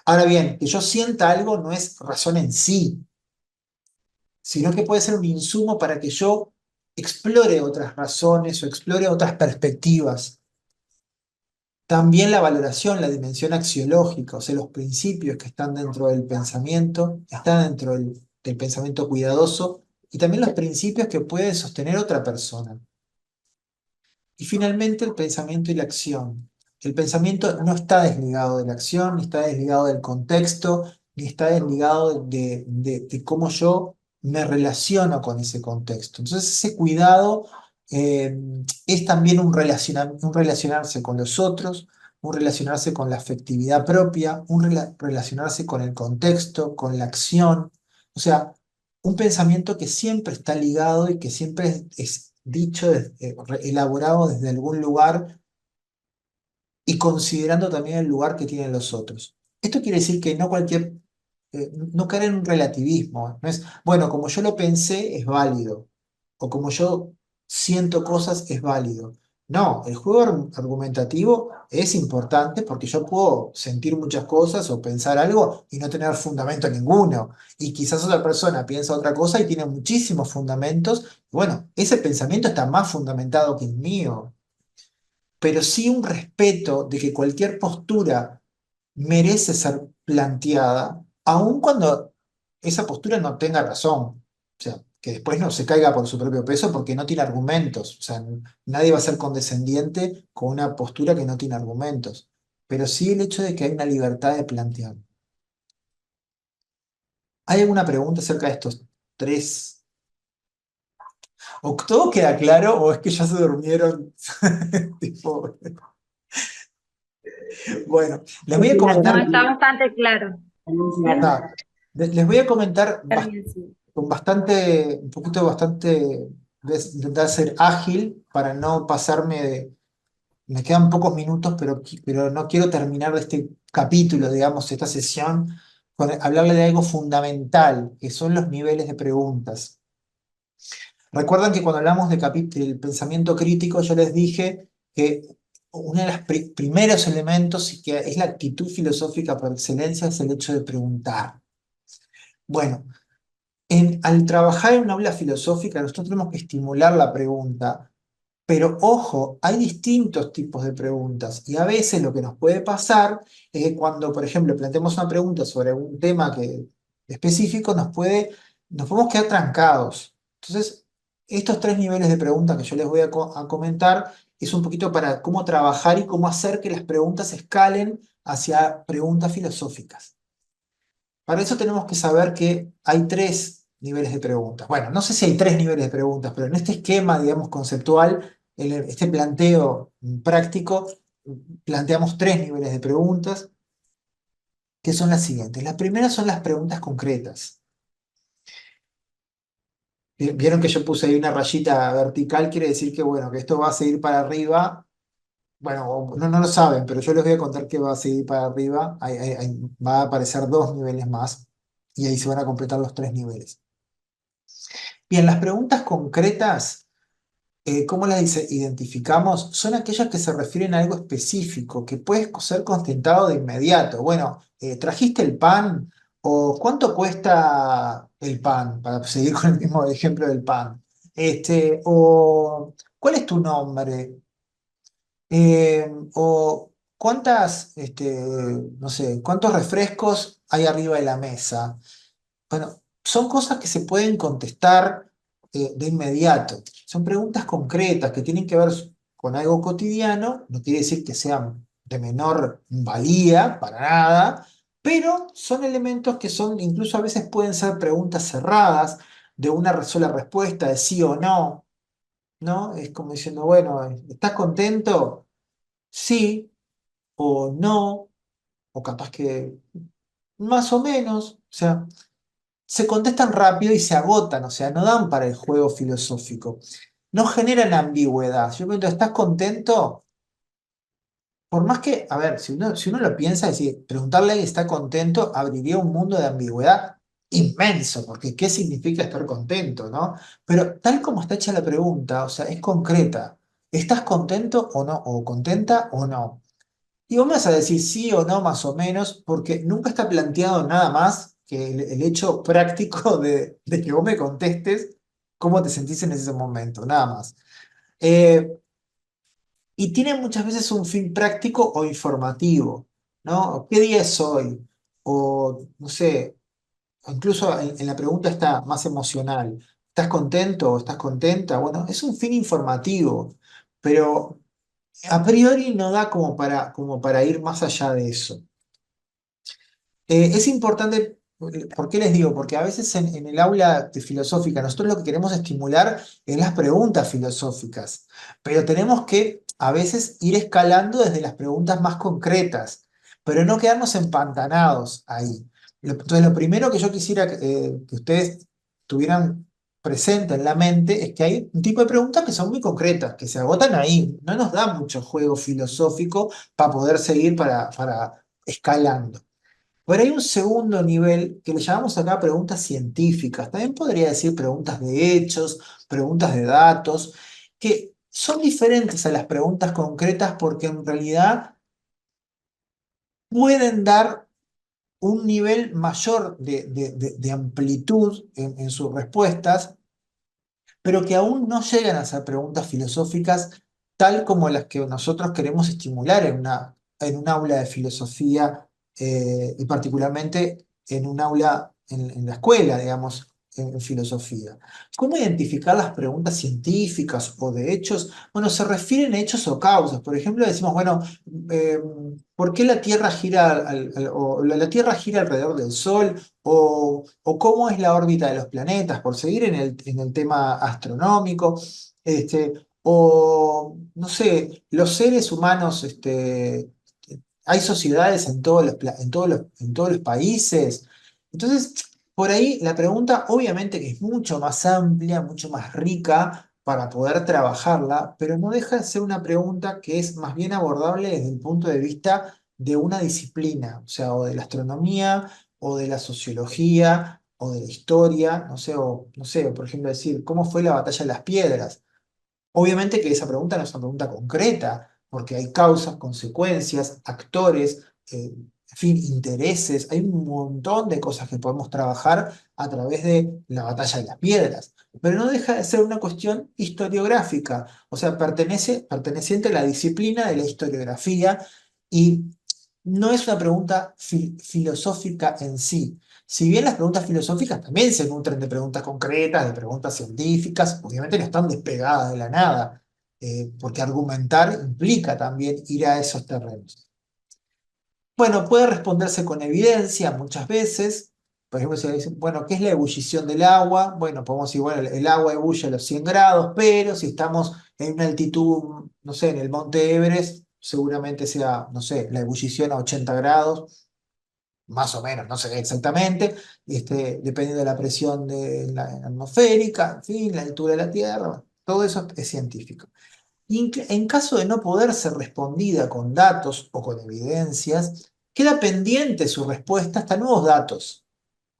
Speaker 1: Ahora bien, que yo sienta algo no es razón en sí, sino que puede ser un insumo para que yo explore otras razones o explore otras perspectivas. También la valoración, la dimensión axiológica, o sea, los principios que están dentro del pensamiento, están dentro del pensamiento cuidadoso, y también los principios que puede sostener otra persona. Y finalmente el pensamiento y la acción. El pensamiento no está desligado de la acción, ni está desligado del contexto, ni está desligado de cómo yo me relaciono con ese contexto. Entonces ese cuidado eh, es también un relacionarse con los otros, un relacionarse con la afectividad propia, relacionarse con el contexto, con la acción. O sea, un pensamiento que siempre está ligado y que siempre es dicho, elaborado desde algún lugar y considerando también el lugar que tienen los otros. Esto quiere decir que no caer en un relativismo. No es, bueno, como yo lo pensé es válido, o como yo siento cosas es válido. No, el juego argumentativo es importante porque yo puedo sentir muchas cosas o pensar algo y no tener fundamento ninguno. Y quizás otra persona piensa otra cosa y tiene muchísimos fundamentos. Bueno, ese pensamiento está más fundamentado que el mío, pero sí un respeto de que cualquier postura merece ser planteada, aun cuando esa postura no tenga razón. O sea, que después no se caiga por su propio peso porque no tiene argumentos. O sea, nadie va a ser condescendiente con una postura que no tiene argumentos. Pero sí el hecho de que hay una libertad de plantear. ¿Hay alguna pregunta acerca de estos tres? ¿O todo queda claro o es que ya se durmieron? Tipo, bueno, les voy a
Speaker 6: Claro.
Speaker 5: No,
Speaker 1: comentar.
Speaker 5: está bastante claro.
Speaker 1: Está. Les voy a comentar
Speaker 4: Está bien, sí.
Speaker 1: con bastante, un poquito bastante, intentar ser ágil para no pasarme me quedan pocos minutos, pero no quiero terminar de este capítulo, digamos, esta sesión, con hablarle de algo fundamental, que son los niveles de preguntas. Recuerdan que cuando hablamos del pensamiento crítico, yo les dije que uno de los primeros elementos y que es la actitud filosófica por excelencia es el hecho de preguntar. Bueno, al trabajar en una aula filosófica, nosotros tenemos que estimular la pregunta, pero ojo, hay distintos tipos de preguntas y a veces lo que nos puede pasar es que cuando, por ejemplo, planteamos una pregunta sobre un tema específico, nos podemos quedar trancados. Entonces, estos tres niveles de preguntas que yo les voy a comentar es un poquito para cómo trabajar y cómo hacer que las preguntas escalen hacia preguntas filosóficas. Para eso tenemos que saber que hay tres niveles de preguntas. Bueno, no sé si hay tres niveles de preguntas, pero en este esquema, digamos, conceptual, este planteo práctico, planteamos tres niveles de preguntas, que son las siguientes. Las primeras son las preguntas concretas. Vieron que yo puse ahí una rayita vertical, quiere decir que, bueno, que esto va a seguir para arriba. Bueno, no lo saben, pero yo les voy a contar que va a seguir para arriba. Va a aparecer dos niveles más y ahí se van a completar los tres niveles. Bien, las preguntas concretas, ¿cómo las identificamos? Son aquellas que se refieren a algo específico, que puede ser contestado de inmediato. Bueno, ¿trajiste el pan? ¿O cuánto cuesta el pan? Para seguir con el mismo ejemplo del pan. O ¿cuál es tu nombre? O no sé, ¿cuántos refrescos hay arriba de la mesa? Bueno, son cosas que se pueden contestar de inmediato. Son preguntas concretas que tienen que ver con algo cotidiano, no quiere decir que sean de menor valía, para nada, pero son elementos que son, incluso a veces pueden ser preguntas cerradas, de una sola respuesta, de sí o no, ¿no? Es como diciendo, bueno, ¿estás contento? Sí o no, o capaz que más o menos, o sea, se contestan rápido y se agotan, o sea, no dan para el juego filosófico. No generan ambigüedad. Yo me pregunto, ¿estás contento? Por más que, a ver, si uno lo piensa, es decir, preguntarle a alguien si está contento abriría un mundo de ambigüedad inmenso, porque ¿qué significa estar contento, no? Pero tal como está hecha la pregunta, o sea, es concreta. ¿Estás contento o no? ¿O contenta o no? Y vos me vas a decir sí o no, más o menos, porque nunca está planteado nada más que el hecho práctico de que vos me contestes cómo te sentís en ese momento, nada más. Eh, y tiene muchas veces un fin práctico o informativo, ¿no? ¿Qué día es hoy? O, no sé, incluso en la pregunta está más emocional. ¿Estás contento o estás contenta? Bueno, es un fin informativo, pero a priori no da como para ir más allá de eso. Es importante, ¿por qué les digo? Porque a veces en el aula de filosófica nosotros lo que queremos estimular es las preguntas filosóficas, pero tenemos que a veces ir escalando desde las preguntas más concretas, pero no quedarnos empantanados ahí. Entonces, lo primero que yo quisiera que ustedes tuvieran presente en la mente es que hay un tipo de preguntas que son muy concretas, que se agotan ahí. No nos da mucho juego filosófico para poder seguir para escalando. Pero hay un segundo nivel que le llamamos acá preguntas científicas. También podría decir preguntas de hechos, preguntas de datos, que son diferentes a las preguntas concretas porque en realidad pueden dar un nivel mayor de amplitud en sus respuestas, pero que aún no llegan a ser preguntas filosóficas tal como las que nosotros queremos estimular en un aula de filosofía y particularmente en un aula en la escuela, digamos, en filosofía. ¿Cómo identificar las preguntas científicas o de hechos? Bueno, se refieren a hechos o causas. Por ejemplo, decimos, bueno, eh, ¿por qué la Tierra gira o la Tierra gira alrededor del Sol? O cómo es la órbita de los planetas, por seguir en el tema astronómico, o no sé, los seres humanos, hay sociedades en todos los países. Entonces, por ahí la pregunta obviamente que es mucho más amplia, mucho más rica para poder trabajarla, pero no deja de ser una pregunta que es más bien abordable desde el punto de vista de una disciplina, o sea, o de la astronomía o de la sociología, o de la historia, no sé, o, no sé, por ejemplo, decir, ¿cómo fue la batalla de las piedras? Obviamente que esa pregunta no es una pregunta concreta, porque hay causas, consecuencias, actores, en fin, intereses, hay un montón de cosas que podemos trabajar a través de la batalla de las piedras, pero no deja de ser una cuestión historiográfica, o sea, perteneciente a la disciplina de la historiografía y no es una pregunta filosófica en sí. Si bien las preguntas filosóficas también se nutren de preguntas concretas, de preguntas científicas, obviamente no están despegadas de la nada, porque argumentar implica también ir a esos terrenos. Bueno, puede responderse con evidencia muchas veces. Por ejemplo, si dicen, bueno, ¿qué es la ebullición del agua? Bueno, podemos decir, bueno, el agua ebulle a los 100 grados, pero si estamos en una altitud, no sé, en el monte Everest, seguramente sea, no sé, la ebullición a 80 grados más o menos, no sé exactamente, dependiendo de la presión de la atmosférica, en fin, la altura de la Tierra, bueno, todo eso es científico. Y en caso de no poder ser respondida con datos o con evidencias, queda pendiente su respuesta hasta nuevos datos.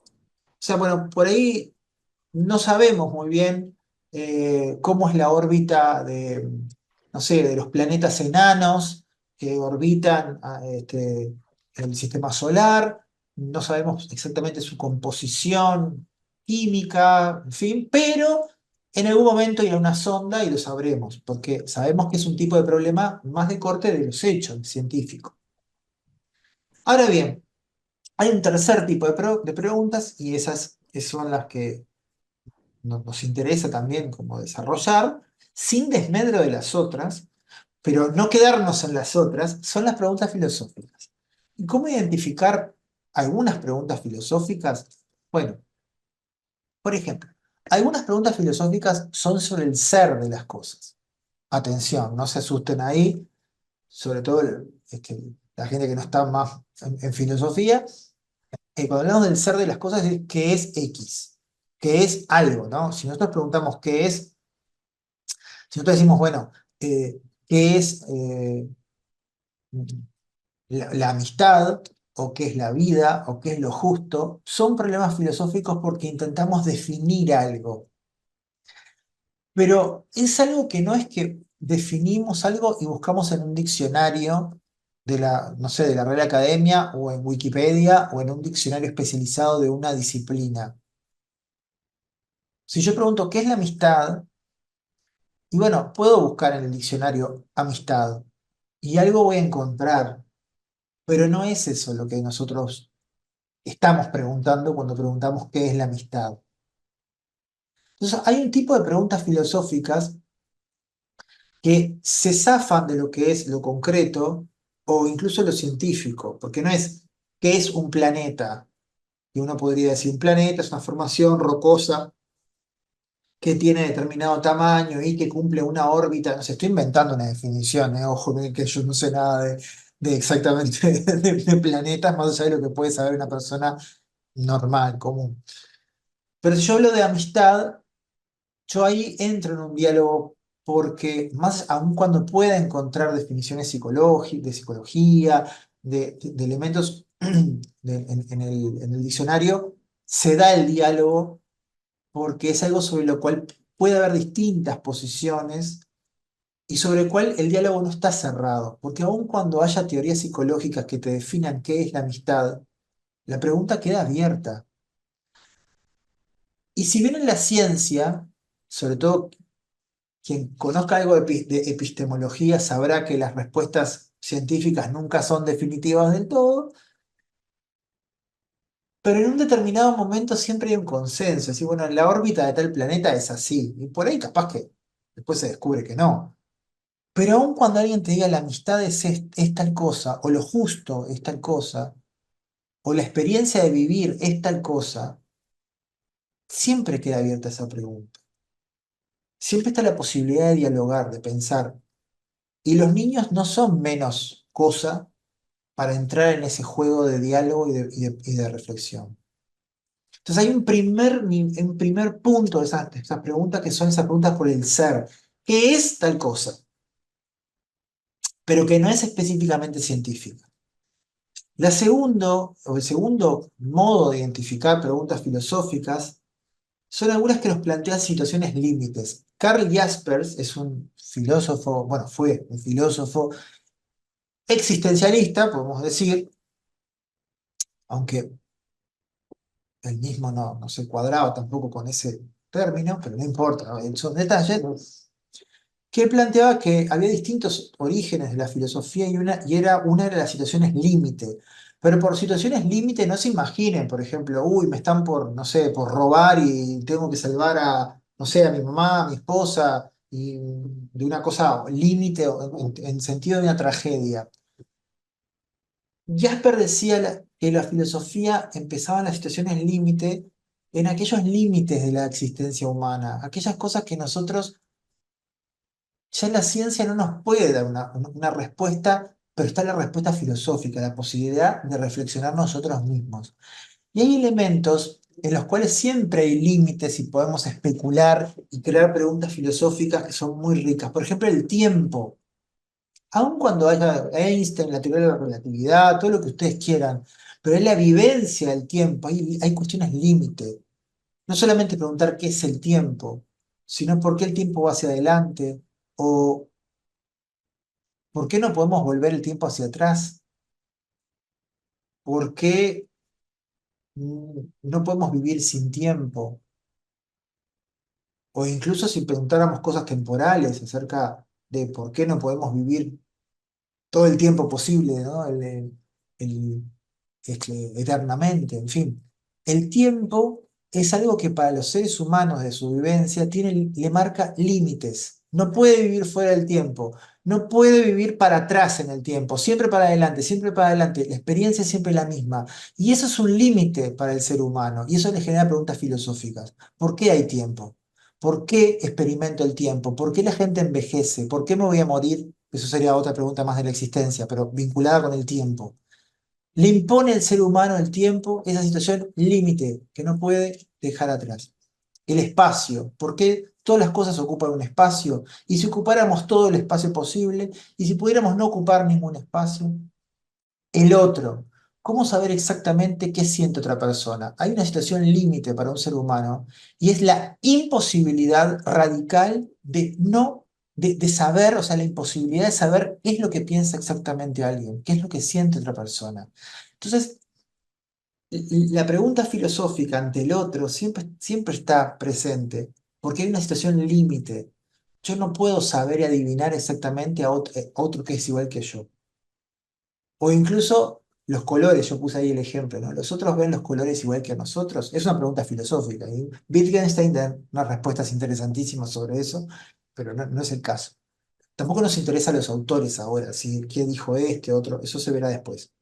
Speaker 1: O sea, bueno, por ahí no sabemos muy bien cómo es la órbita de, no sé, de los planetas enanos que orbitan el sistema solar, no sabemos exactamente su composición química, en fin, pero en algún momento irá una sonda y lo sabremos, porque sabemos que es un tipo de problema más de corte de los hechos científicos. Ahora bien, hay un tercer tipo de preguntas y esas que son las que nos interesa también como desarrollar, sin desmedro de las otras, pero no quedarnos en las otras, son las preguntas filosóficas. ¿Y cómo identificar algunas preguntas filosóficas? Bueno, por ejemplo, algunas preguntas filosóficas son sobre el ser de las cosas. Atención, no se asusten ahí, sobre todo la gente que no está más en filosofía. Cuando hablamos del ser de las cosas, es qué es X, qué es algo, ¿no? Si nosotros preguntamos qué es, si nosotros decimos, bueno, qué es la amistad, o qué es la vida, o qué es lo justo, son problemas filosóficos porque intentamos definir algo. Pero es algo que no es que definimos algo y buscamos en un diccionario de la, no sé, de la Real Academia, o en Wikipedia, o en un diccionario especializado de una disciplina. Si yo pregunto qué es la amistad, y bueno, puedo buscar en el diccionario amistad, y algo voy a encontrar, pero no es eso lo que nosotros estamos preguntando cuando preguntamos qué es la amistad. Entonces, hay un tipo de preguntas filosóficas que se zafan de lo que es lo concreto o incluso lo científico, porque no es qué es un planeta, y uno podría decir un planeta es una formación rocosa que tiene determinado tamaño y que cumple una órbita. No sé, estoy inventando una definición, ojo, que yo no sé nada de exactamente de planetas, más allá de lo que puede saber una persona normal, común. Pero si yo hablo de amistad, yo ahí entro en un diálogo porque más aun cuando pueda encontrar definiciones de psicología, de elementos en el diccionario, se da el diálogo porque es algo sobre lo cual puede haber distintas posiciones y sobre el cual el diálogo no está cerrado, porque aun cuando haya teorías psicológicas que te definan qué es la amistad, la pregunta queda abierta. Y si bien en la ciencia, sobre todo quien conozca algo de epistemología sabrá que las respuestas científicas nunca son definitivas del todo, pero en un determinado momento siempre hay un consenso. Es decir, bueno, la órbita de tal planeta es así, y por ahí capaz que después se descubre que no. Pero aun cuando alguien te diga la amistad es tal cosa, o lo justo es tal cosa, o la experiencia de vivir es tal cosa, siempre queda abierta esa pregunta. Siempre está la posibilidad de dialogar, de pensar. Y los niños no son menos cosa para entrar en ese juego de diálogo y de reflexión. Entonces hay un primer punto de esas preguntas que son esas preguntas por el ser. ¿Qué es tal cosa? Pero que no es específicamente científica. El segundo modo de identificar preguntas filosóficas son algunas que nos plantean situaciones límites. Karl Jaspers es un filósofo, bueno, fue un filósofo existencialista, podemos decir, aunque él mismo no se cuadraba tampoco con ese término, pero no importa, ¿no? Son detalles, que planteaba que había distintos orígenes de la filosofía y era una de las situaciones límite. Pero por situaciones límite no se imaginen, por ejemplo, uy, me están por, no sé, por robar y tengo que salvar a, no sé, a mi mamá, a mi esposa, y de una cosa límite en sentido de una tragedia. Jasper decía que la filosofía empezaba en las situaciones límite, en aquellos límites de la existencia humana, aquellas cosas que nosotros, ya la ciencia no nos puede dar una respuesta, pero está la respuesta filosófica, la posibilidad de reflexionar nosotros mismos. Y hay elementos en los cuales siempre hay límites y podemos especular y crear preguntas filosóficas que son muy ricas. Por ejemplo, el tiempo. Aun cuando haya Einstein, la teoría de la relatividad, todo lo que ustedes quieran, pero es la vivencia del tiempo, hay cuestiones límite. no solamente preguntar qué es el tiempo, sino por qué el tiempo va hacia adelante, o por qué no podemos volver el tiempo hacia atrás, por qué no podemos vivir sin tiempo, o incluso si preguntáramos cosas temporales acerca de por qué no podemos vivir todo el tiempo posible, ¿no? El- eternamente, en fin. El tiempo es algo que para los seres humanos de su vivencia le marca límites. No puede vivir fuera del tiempo, no puede vivir para atrás en el tiempo, siempre para adelante, siempre para adelante. La experiencia es siempre la misma. Y eso es un límite para el ser humano y eso le genera preguntas filosóficas. ¿Por qué hay tiempo? ¿Por qué experimento el tiempo? ¿Por qué la gente envejece? ¿Por qué me voy a morir? Eso sería otra pregunta más de la existencia, pero vinculada con el tiempo. Le impone al ser humano el tiempo, esa situación límite que no puede dejar atrás. El espacio, ¿por qué todas las cosas ocupan un espacio? Y si ocupáramos todo el espacio posible, y si pudiéramos no ocupar ningún espacio, el otro. ¿Cómo saber exactamente qué siente otra persona? Hay una situación límite para un ser humano y es la imposibilidad radical de no, de saber, o sea, la imposibilidad de saber qué es lo que piensa exactamente alguien, qué es lo que siente otra persona. Entonces, la pregunta filosófica ante el otro siempre está presente porque hay una situación límite. Yo no puedo saber y adivinar exactamente a otro que es igual que yo. O incluso los colores, yo puse ahí el ejemplo, ¿no? ¿Los otros ven los colores igual que a nosotros? Es una pregunta filosófica. Y Wittgenstein da unas respuestas interesantísimas sobre eso, pero no es el caso. Tampoco nos interesa a los autores ahora, si quién dijo este, otro, eso se verá después.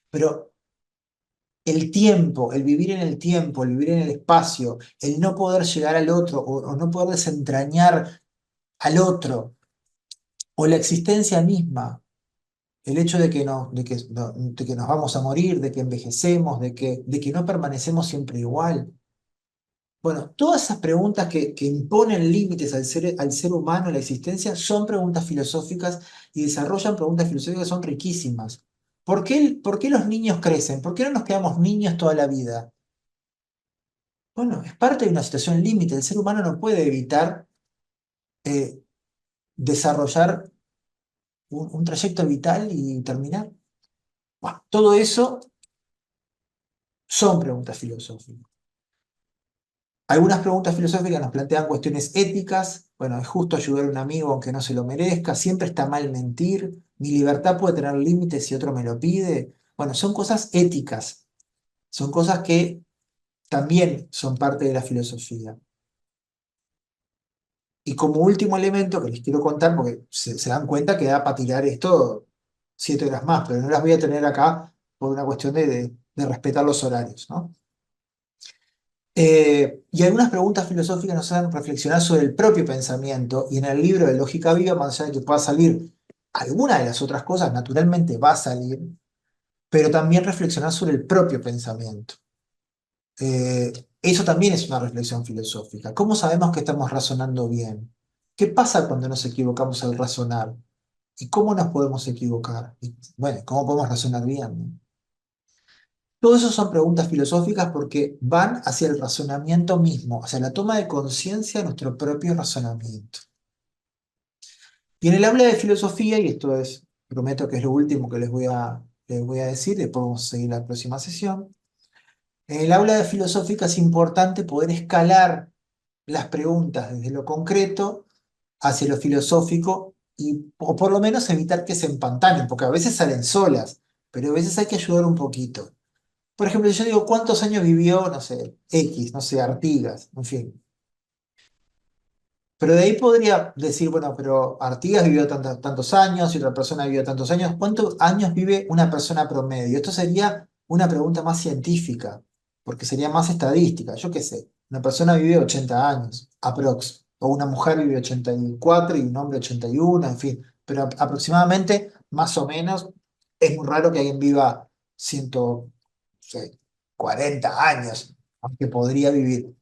Speaker 1: Pero el tiempo, el vivir en el tiempo, el vivir en el espacio, el no poder llegar al otro o no poder desentrañar al otro, o la existencia misma. El hecho de que nos vamos a morir, de que envejecemos, de que no permanecemos siempre igual. Bueno, todas esas preguntas que imponen límites al ser humano, a la existencia, son preguntas filosóficas y desarrollan preguntas filosóficas que son riquísimas. ¿Por qué los niños crecen? ¿Por qué no nos quedamos niños toda la vida? Bueno, es parte de una situación límite. El ser humano no puede evitar eh, desarrollar un trayecto vital y terminar. Bueno, todo eso son preguntas filosóficas. Algunas preguntas filosóficas nos plantean cuestiones éticas. Bueno, es justo ayudar a un amigo aunque no se lo merezca. Siempre está mal mentir. Mi libertad puede tener límites si otro me lo pide. Bueno, son cosas éticas. Son cosas que también son parte de la filosofía. Y como último elemento que les quiero contar, porque se dan cuenta que da para tirar esto 7 horas más, pero no las voy a tener acá por una cuestión de respetar los horarios, ¿no? Y algunas preguntas filosóficas nos hacen reflexionar sobre el propio pensamiento, y en el libro de Lógica Viva, más allá de que pueda salir alguna de las otras cosas, naturalmente va a salir, pero también reflexionar sobre el propio pensamiento. Eh, Eso también es una reflexión filosófica. ¿Cómo sabemos que estamos razonando bien? ¿Qué pasa cuando nos equivocamos al razonar? ¿Y cómo nos podemos equivocar? Y, bueno, ¿cómo podemos razonar bien? ¿No? Todo eso son preguntas filosóficas porque van hacia el razonamiento mismo, hacia la toma de conciencia de nuestro propio razonamiento. Y en el habla de filosofía, y esto es, prometo que es lo último que les voy a decir, después vamos a seguir la próxima sesión. En el aula de filosófica es importante poder escalar las preguntas desde lo concreto hacia lo filosófico o por lo menos evitar que se empantanen, porque a veces salen solas, pero a veces hay que ayudar un poquito. Por ejemplo, si yo digo, ¿cuántos años vivió, no sé, X, no sé, Artigas, en fin? Pero de ahí podría decir, bueno, pero Artigas vivió tantos años y otra persona vivió tantos años. ¿Cuántos años vive una persona promedio? Esto sería una pregunta más científica, porque sería más estadística. Yo qué sé, una persona vive 80 años, aprox. O una mujer vive 84 y un hombre 81, en fin. Pero aproximadamente, más o menos, es muy raro que alguien viva 140 años, aunque podría vivir.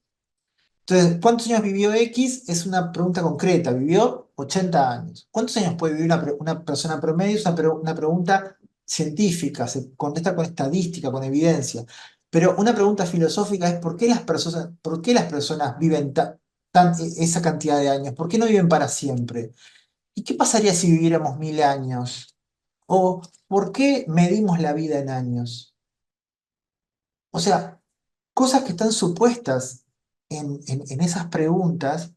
Speaker 1: Entonces, ¿cuántos años vivió X? Es una pregunta concreta. Vivió 80 años. ¿Cuántos años puede vivir una persona promedio? Es una pregunta científica, se contesta con estadística, con evidencia. Pero una pregunta filosófica es por qué las personas viven esa cantidad de años? ¿Por qué no viven para siempre? ¿Y qué pasaría si viviéramos 1000 años? ¿O por qué medimos la vida en años? O sea, cosas que están supuestas en esas preguntas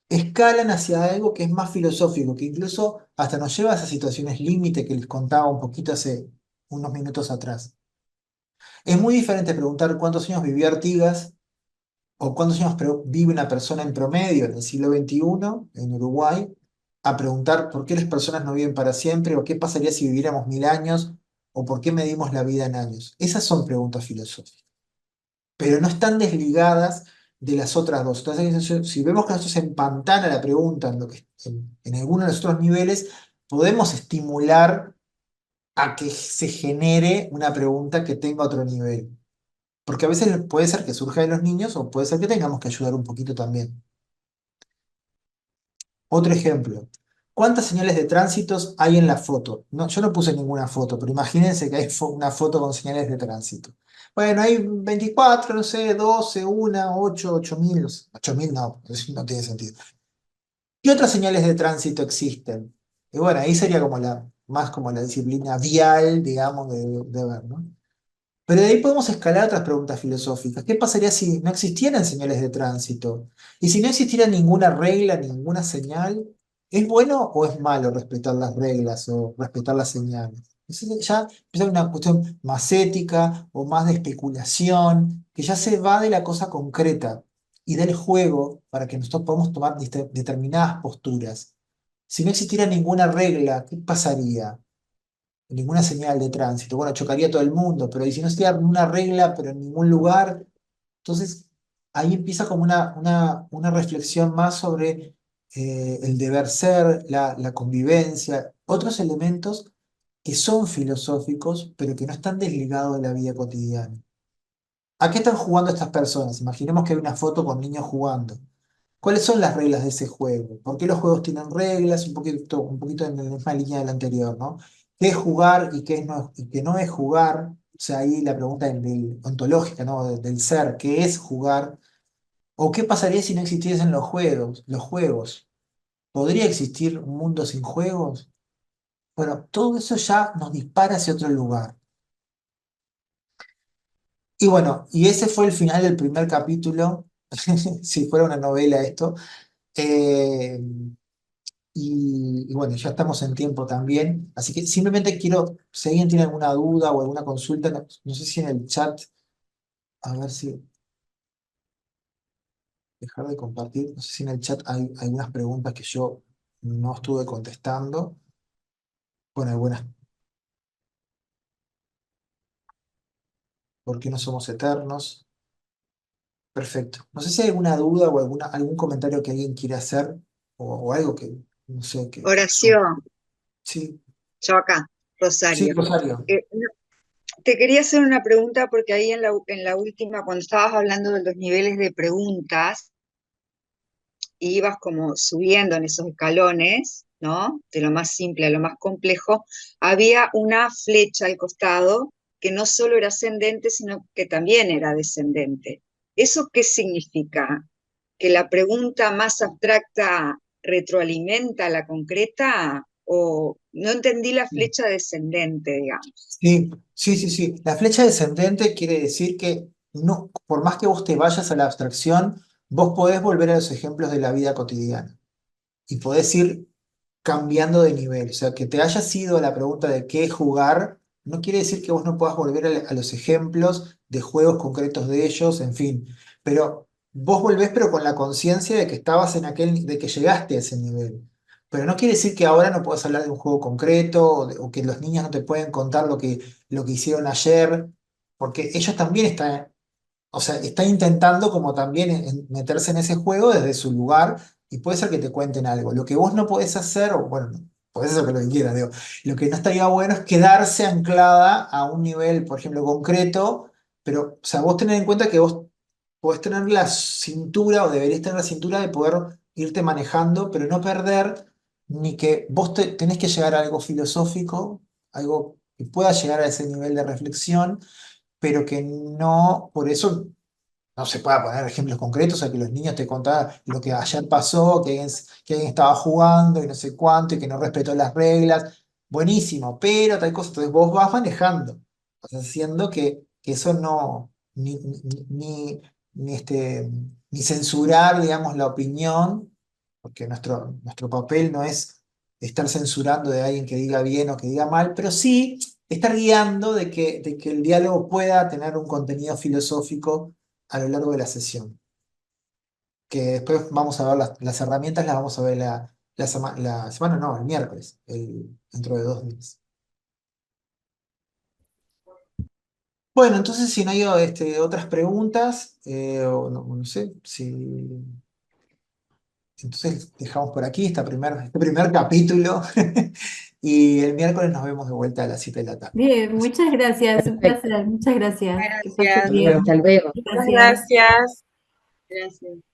Speaker 1: escalan hacia algo que es más filosófico, que incluso hasta nos lleva a esas situaciones límite que les contaba un poquito hace unos minutos atrás. Es muy diferente preguntar cuántos años vivió Artigas o cuántos años vive una persona en promedio en el siglo XXI en Uruguay, a preguntar por qué las personas no viven para siempre, o qué pasaría si viviéramos 1000 años, o por qué medimos la vida en años. Esas son preguntas filosóficas, pero no están desligadas de las otras dos. Entonces, si vemos que esto se empantana la pregunta en alguno de los otros niveles, podemos estimular a que se genere una pregunta que tenga otro nivel. Porque a veces puede ser que surja de los niños o puede ser que tengamos que ayudar un poquito también. Otro ejemplo. ¿Cuántas señales de tránsitos hay en la foto? No, yo no puse ninguna foto, pero imagínense que hay una foto con señales de tránsito. Bueno, hay 24, no sé, 12, 1, 8, 8000, no sé, 8000 no, eso no tiene sentido. ¿Qué otras señales de tránsito existen? Y bueno, ahí sería más como la disciplina vial, digamos, de ver, ¿no? Pero de ahí podemos escalar otras preguntas filosóficas. ¿Qué pasaría si no existieran señales de tránsito? Y si no existiera ninguna regla, ninguna señal, ¿es bueno o es malo respetar las reglas o respetar las señales? Entonces ya empieza una cuestión más ética o más de especulación, que ya se va de la cosa concreta y del juego para que nosotros podamos tomar determinadas posturas. Si no existiera ninguna regla, ¿qué pasaría? Ninguna señal de tránsito. Bueno, chocaría todo el mundo, pero y si no estuviera una regla, pero en ningún lugar, entonces ahí empieza como una reflexión más sobre el deber ser, la convivencia, otros elementos que son filosóficos, pero que no están desligados de la vida cotidiana. ¿A qué están jugando estas personas? Imaginemos que hay una foto con niños jugando. ¿Cuáles son las reglas de ese juego? ¿Por qué los juegos tienen reglas? Un poquito en la misma línea del anterior, ¿no? ¿Qué es jugar y qué no es jugar? O sea, ahí la pregunta ontológica, ¿no? Del ser, ¿qué es jugar? ¿O qué pasaría si no existiesen los juegos? Los juegos. ¿Podría existir un mundo sin juegos? Bueno, todo eso ya nos dispara hacia otro lugar. Y bueno, y ese fue el final del primer capítulo, si fuera una novela esto. Eh, y bueno, ya estamos en tiempo también, así que simplemente quiero, si alguien tiene alguna duda o alguna consulta, no sé si en el chat, a ver si, dejar de compartir, no sé si en el chat hay algunas preguntas que yo no estuve contestando. Bueno, algunas, ¿por qué no somos eternos? Perfecto. No sé si hay alguna duda o algún comentario que alguien quiera hacer o algo que, no sé, que...
Speaker 7: Horacio,
Speaker 1: Sí,
Speaker 7: yo acá,
Speaker 1: sí,
Speaker 7: Rosario.
Speaker 1: Rosario.
Speaker 7: No, te quería hacer una pregunta porque ahí en la última, cuando estabas hablando de los niveles de preguntas, y ibas como subiendo en esos escalones, ¿no? De lo más simple a lo más complejo, había una flecha al costado que no solo era ascendente, sino que también era descendente. ¿Eso qué significa? ¿Que la pregunta más abstracta retroalimenta a la concreta? ¿O no entendí la flecha descendente, digamos?
Speaker 1: Sí, sí, sí, sí. La flecha descendente quiere decir que no, por más que vos te vayas a la abstracción, vos podés volver a los ejemplos de la vida cotidiana y podés ir cambiando de nivel. O sea, que te hayas ido a la pregunta de qué es jugar, no quiere decir que vos no puedas volver a los ejemplos de juegos concretos de ellos, en fin. Pero vos volvés, pero con la conciencia de que estabas de que llegaste a ese nivel. Pero no quiere decir que ahora no puedas hablar de un juego concreto o que los niños no te pueden contar lo que hicieron ayer, porque ellos también están, o sea, está intentando como también meterse en ese juego desde su lugar y puede ser que te cuenten algo. Lo que vos no podés hacer, o bueno, no, podés hacer lo que quieras, digo, lo que no estaría bueno es quedarse anclada a un nivel, por ejemplo, concreto, pero, o sea, vos tenés en cuenta que vos podés tener la cintura o deberías tener la cintura de poder irte manejando, pero no perder ni que vos tenés que llegar a algo filosófico, algo que pueda llegar a ese nivel de reflexión pero que no, por eso no se pueda poner ejemplos concretos, a que los niños te contaran lo que ayer pasó, que alguien estaba jugando y no sé cuánto, y que no respetó las reglas. Buenísimo, pero tal cosa. Entonces vos vas manejando, vas haciendo que eso no, ni censurar, digamos, la opinión, porque nuestro papel no es estar censurando de alguien que diga bien o que diga mal, pero sí estar guiando de que el diálogo pueda tener un contenido filosófico a lo largo de la sesión. Que después vamos a ver las herramientas, las vamos a ver la semana, no, el miércoles, dentro de 2 días. Bueno, entonces si no hay otras preguntas, o no sé, entonces dejamos por aquí este primer capítulo y el miércoles nos vemos de vuelta a las 7 de la tarde.
Speaker 4: Bien, muchas gracias, un
Speaker 8: Perfecto.
Speaker 4: placer, muchas gracias. Que pasen
Speaker 2: Gracias.
Speaker 4: bien.
Speaker 8: Hasta luego.
Speaker 4: Gracias.
Speaker 6: Gracias.
Speaker 7: Gracias.